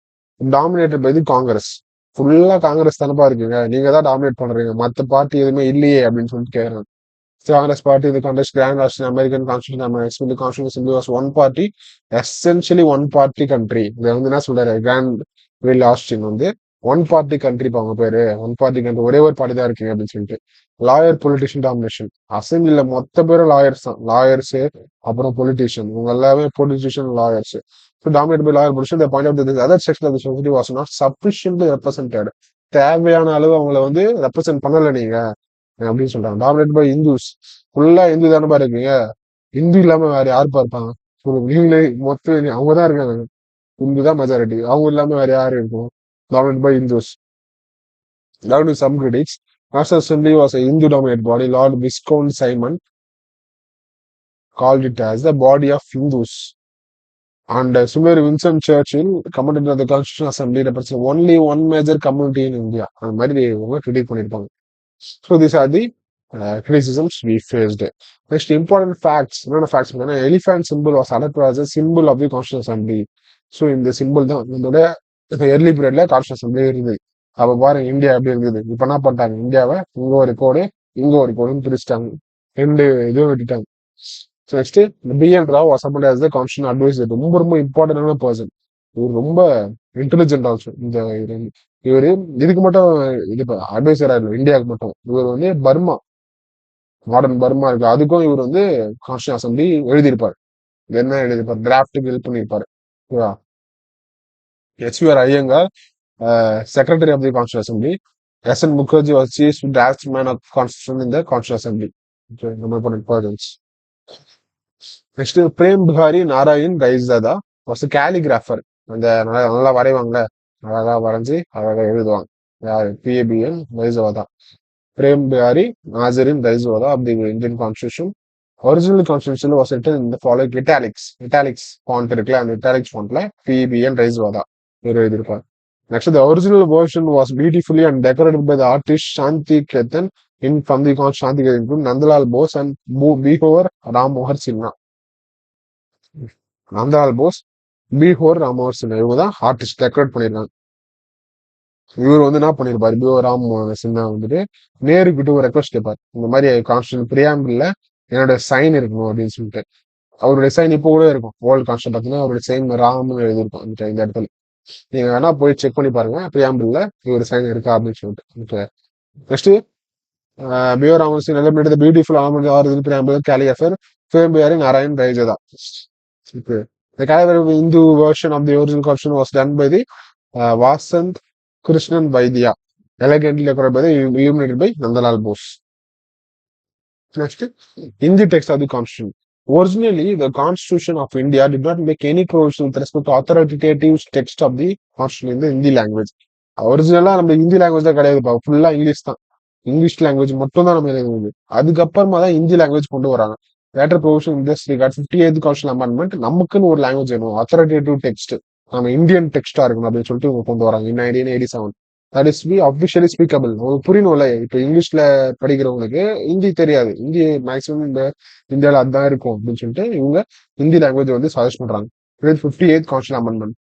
டாமினேட்டட் பை தி காங்கிரஸ். ஃபுல்லா காங்கிரஸ் தானப்பா இருக்குங்க, நீங்க தான் டாமினேட் பண்றீங்க, மத்த பார்ட்டி எதுவுமே இல்லையே அப்படின்னு சொல்லிட்டு கேட்கறாங்க. Congress party, the Congress Grand American Constitution Amendments, the Constitution Assembly was one party, essentially one party country. இது வந்து என்ன சொல்றாரு, கிராண்ட் வில் ஆஸ்டின் வந்து ஒன் பார்ட்டி கண்ட்ரி. அவங்க பேரு ஒன் பார்ட்டி கண்ட்ரி, ஒரே ஒரு பார்ட்டி தான் இருக்கீங்க அப்படின்னு சொல்லிட்டு. லாயர் பொலிட்டிஷியன் டாமினேஷன், அசம்பிளில மொத்த பேரும் லாயர்ஸ் தான். லாயர்ஸ் அப்புறம் பொலிட்டிஷியன், இவங்க எல்லாமே politician lawyers. So dominated by lawyer position, the point of the other section of the society was not sufficiently represented. தேவையான அளவு அவங்கள வந்து ரெப்ரசென்ட் பண்ணல நீங்க அப்படின்னு சொல்றாங்க. டாமினேட் பை இந்துஸ், ஃபுல்லா இந்து தானப்பா இருக்கீங்க, இந்து இல்லாம வேற யாருப்பா இருப்பாங்க, நீங்களே மொத்தம் அவங்கதான் இருக்காங்க, இந்து தான் மெஜாரிட்டி, அவங்க இல்லாம வேற யாரு இருக்கும். Dominate by Hindus. According to some critics, National Assembly was a Hindu-dominated body. Lord Viscount Simon called it as the body of Hindus. And similarly, Winston Churchill commented that the Constitutional Assembly represents only one major community in India. அந்த மாதிரி இவங்க கிரிட்டிக் பண்ணியிருப்பாங்க. So these are the criticisms we faced. Next, important facts. என்னென்ன facts பார்த்தீங்கன்னா, elephant symbol was adopted as a symbol of the Constitutional Assembly. So இந்த symbol தான் இதோட early periodல Constitutional Assembly இருந்தது. அப்ப பாருங்க இந்தியா எப்படி இருந்தது. இப்ப என்ன பண்ணிட்டாங்க, இந்தியாவை இங்க ஒரு கோடு இங்க ஒரு கோடுன்னு பிரிச்சுட்டாங்க, 2 இதுவும் விட்டுட்டாங்க. So next B N Rau was appointed as the constitutional advisor. ரொம்ப ரொம்ப இம்பார்ட்டன்டான பர்சன். இவர் ரொம்ப இன்டெலிஜென்ட் ஆல்சோ. இவரு இதுக்கு மட்டும் இது அட்வைசரா இல்லை, இந்தியாவுக்கு மட்டும். இவர் வந்து பர்மா, மாடர்ன் பர்மா இருக்கு, அதுக்கும் இவர் வந்து கான்ஸ்டியூஷன் அசம்பிளி எழுதியிருப்பாரு. என்ன எழுதியிருப்பாரு, டிராஃப்டுக்கு ஹெல்ப் பண்ணியிருப்பாரு. ஓகேவா. H V R. Iyengar, secretary of the constitution assembly. S N. Mukherjee was chief draftsman of constitution in the constitutional assembly. ரொம்ப importance. Next Prem Behari Narain Raizada was calligrapher. அந்த நல்லா வரைவாங்கல்ல, அழகா வரைஞ்சி அழகா எழுதுவாங்க. யாரு, பிஏபிஎன் ரைஸாதா. பிரேம் பிஹாரி நாசரின் Raizada of the Indian constitution. Original constitution was written in the following italics font இருக்குல்ல, அந்த இட்டாலிக்ஸ் ஃபாண்ட்ல பிஏபிஎன் ரைஸாதா இவர் எழுதியிருப்பார். Next, the original version was beautifully and decorated by the artist Shanti Ketan from the Shanti Ketan, Nandalal Bose and Behover Ram Mohar Sinha. Nandalal Bose, பிஹோர் ராமோசின்ஹா இவங்க தான் ஆர்டிஸ்ட் டெக்கரேட் பண்ணியிருக்காங்க. இவர் வந்து என்ன பண்ணிருப்பாரு, பிஓ ராம் சின்ஹா வந்துட்டு நேருக்கிட்ட ஒரு ரெக்வஸ்ட் கேட்பாரு, இந்த மாதிரி கான்ஸ்டியூஷன் பிரியாம்பிள்ல என்னோட சைன் இருக்கணும் அப்படின்னு சொல்லிட்டு. அவருடைய சைன் இப்போ கூட இருக்கும், ஓல்டு கான்ஸ்டியூஷன் பார்த்தீங்கன்னா அவருடைய சைன் ராம்னு எழுதியிருக்கும் இந்த இடத்துல. நீங்க வேணா போய் செக் பண்ணி பாருங்க, பிரியாம்பிள்ல இவர் சைன் இருக்கா அப்படின்னு சொல்லிட்டு. நெக்ஸ்ட் பிஓ ராமோசின் celebrated the beautiful almond or the preamble calligrapher fame bearing Narayan Rajada. Okay. The calligraphy Hindu version of the original constitution was done by the Vasant Krishnan Vaidya, elegantly decorated by the illuminated by Nandalal Bose. Next, in the text of the constitution. Originally, the Constitution of India did not make any provision with respect to authoritative text of the constitution in the Hindi language. ஒரிஜினலா நம்ம ஹிந்தி லாங்குவேஜ் தான் கிடையாதுப்பா, ஃபுல்லா இங்கிலீஷ் தான். இங்கிலீஷ் லாங்குவேஜ் மட்டும் தான் நம்ம எழுதுவது. அதுக்கப்புறமா தான் ஹிந்தி லாங்குவேஜ் கொண்டு வராங்க. Later provision in this regard 58th constitution amendment நமக்குன்னு ஒரு லாங்குவேஜ் வேணும், அத்தாரிட்டேட்டிவ் டெக்ஸ்ட், நம்ம இந்தியன் டெக்ஸ்டா இருக்கணும் அப்படின்னு சொல்லிட்டு இவங்க கொண்டு வராங்க in 1987. That is be officially speakable. உங்களுக்கு புரியணும்ல, இப்ப இங்கிலீஷ்ல படிக்கிறவங்களுக்கு ஹிந்தி தெரியாது, ஹிந்தி மேக்ஸிமம் இந்த இந்தியாவில் அதுதான் இருக்கும் அப்படின்னு சொல்லிட்டு இவங்க ஹிந்தி லாங்குவேஜ் வந்து சஜஸ்ட் பண்றாங்க. 58th constitution amendment.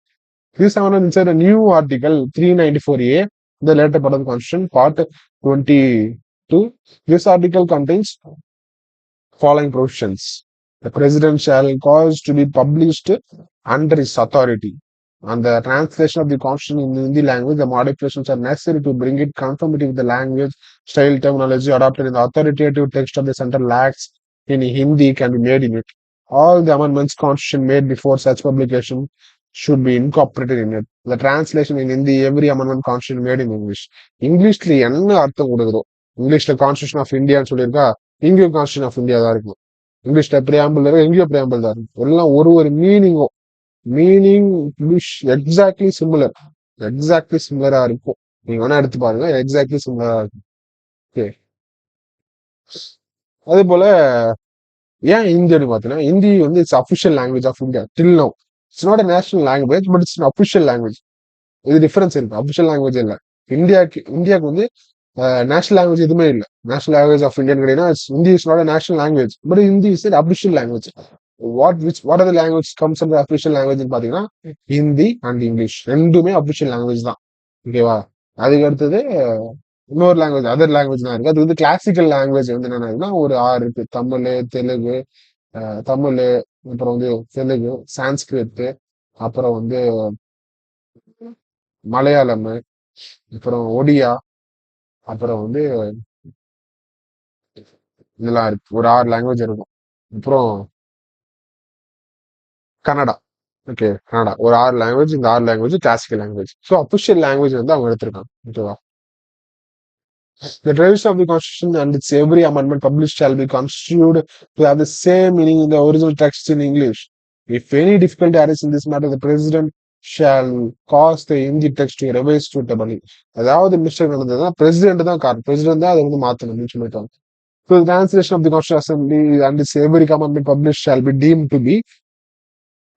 This amendment inside a new article 394A, the later part of the Constitution, part 22. This article contains following provisions. The President shall cause to be published under his authority. On the translation of the Constitution in Hindi language, the modifications are necessary to bring it conformity with the language, style, terminology adopted in the authoritative text of the central acts in Hindi can be made in it. All the amendments Constitution made before such publication should be incorporated in it. The translation in Hindi, every amendment Constitution made in English. இங்கிலீஷ்ல என்ன அர்த்தம் கொடுக்குதோ, இங்கிலீஷ்ல கான்ஸ்டியூஷன் ஆஃப் இந்தியான்னு சொல்லியிருக்கா, இங்கேயும் கான்ஸ்டியூஷன் ஆஃப் இந்தியா தான் இருக்கும். இங்கிலீஷ்ல பிரியாம்பிள் இருக்கும், எங்கேயோ பிரியாம்பிள் தான் இருக்கும். எல்லாம் ஒரு மீனிங்கும் மீனிங் எக்ஸாக்ட்லி சிமிலர், எக்ஸாக்ட்லி சிமிலரா இருக்கும். நீங்க வேணா எடுத்து பாருங்க, எக்ஸாக்ட்லி சிமிலரா இருக்கும். ஓகே. அதே போல ஏன் ஹிந்தின்னு பார்த்தீங்கன்னா, ஹிந்தி வந்து it's official language of India till now. It's not a national language, but it's official language. இது டிஃபரன்ஸ் இருக்கு, அஃபிஷியல் லாங்குவேஜ் இல்லை. இந்தியாவுக்கு வந்து நேஷனல் லாங்குவேஜ் எதுவுமே இல்லை. நேஷனல் லாங்குவேஜ் ஆஃப் இந்தியன் கிடையாது. Hindi is not a national language, but Hindi is official language. What are the language comes under official language பாத்தீங்கன்னா, ஹிந்தி அண்ட் இங்கிலீஷ் ரெண்டுமே அஃபிஷியல் லாங்குவேஜ் தான். ஓகேவா? அதுக்கு அடுத்தது இன்னொரு லாங்குவேஜ், அதர் லாங்குவேஜ் தான் இருக்கு. அது வந்து கிளாசிக்கல் லாங்குவேஜ் வந்து என்னன்னா ஒரு 6 இருக்கு. தமிழ், தெலுங்கு, தமிழ், அப்புறம் வந்து தெலுங்கு, சான்ஸ்கிரிட், அப்புறம் வந்து மலையாளம், அப்புறம் ஒடியா, அப்புறம் வந்து இதெல்லாம் இருக்கு. ஒரு 6 லாங்குவேஜ் இருக்கும். அப்புறம் கன்னடா. ஓகே, கன்னடா ஒரு 6 லாங்குவேஜ். இந்த 6 language classical language. So official language வந்து அவங்க எடுத்திருக்காங்க. ஓகேவா? The revision of the Constitution and its every amendment published shall be construed to have the same meaning in the original text in English. If any difficulty arises in this matter, the President shall cause the Hindi text to revise suitably. அதாவது மிஸ்டேக் நடந்ததுன்னா பிரசிடென்ட் தான் காரணம், பிரசிடென்ட் தான் அதை வந்து மாற்றணும் அப்படின்னு சொல்லிட்டாங்க. So the translation of the Constitution Assembly and its every amendment published shall be deemed to be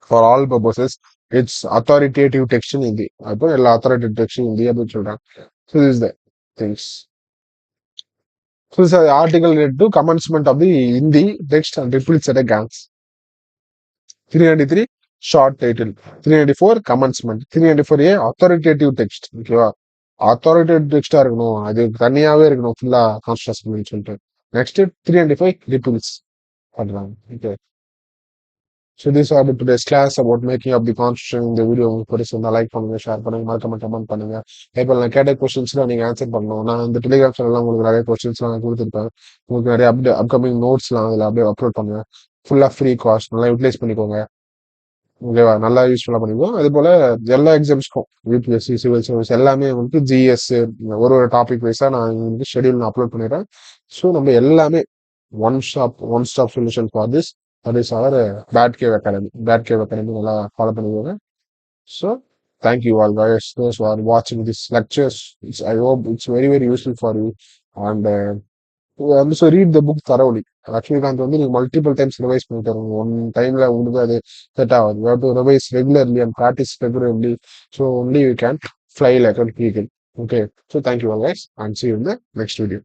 for all purposes its authoritative text in Hindi. அப்போ எல்லா authoritative text in Hindi அப்படின்னு சொல்றாங்க. So this is the things. So this is the article related to commencement of the Hindi text and repeats at a glance. 393 short title, 394 commencement, 394A authoritative text. ஓகேவா? authoritative டெக்ஸ்டா இருக்கணும், அது தனியாவே இருக்கணும் ஃபுல்லா கான்ஸ்டியூஷன் சொல்லிட்டு. நெக்ஸ்ட் 395 repeats பண்றாங்க. Okay. So this are today's class about making up the constitution. இந்த வீடியோ உங்களுக்கு பிடிச்சிருந்தா லைக் பண்ணுங்க, ஷேர் பண்ணுங்க, மறக்காம கமெண்ட் பண்ணுங்க. இப்போ நான் கேட்ட கொஸ்டின்ஸ்லாம் நீங்க ஆன்சர் பண்ணணும். நான் இந்த டெலிகிராம் சேனல்ல உங்களுக்கு நிறைய கொஸ்டின்ஸ்லாம் நான் கொடுத்துருப்பேன். உங்களுக்கு நிறைய அப்கமிங் நோட்ஸ்லாம் அதில் அப்படியே அப்லோட் பண்ணுவேன். ஃபுல்லா ஃப்ரீ காஸ்ட், நல்லா யூட்டிலைஸ் பண்ணிக்கோங்க. ஓகேவா? நல்லா யூஸ்ஃபுல்லா பண்ணிக்கோங்க. அதே போல எல்லா எக்ஸாம்ஸ்க்கும் யூபிஎஸ்சி, சிவில் சர்வீஸ் எல்லாமே வந்து ஜிஎஸ் ஒரு டாபிக் வைஸா நான் வந்து ஷெடியூல் நான் அப்லோட் பண்ணிடுறேன். ஸோ நம்ம எல்லாமே one stop solution for this. That is our Bad Cave Academy. Bad Cave Academy நல்லா ஃபாலோ பண்ணிக்கோங்க. So thank you all guys, those who are watching this lectures. I hope it's very very useful for you, and also read the book thoroughly. Laxmikanth வந்து நீங்க மல்டிபிள் டைம்ஸ் ரிவைஸ் பண்ணிட்டு வரணும். ஒன் டைம்ல உங்களுக்கு அது செட் ஆகாது. You have to revise regularly and practice regularly, so only you can fly like an eagle. Okay, so thank you all guys, and see you in the next video.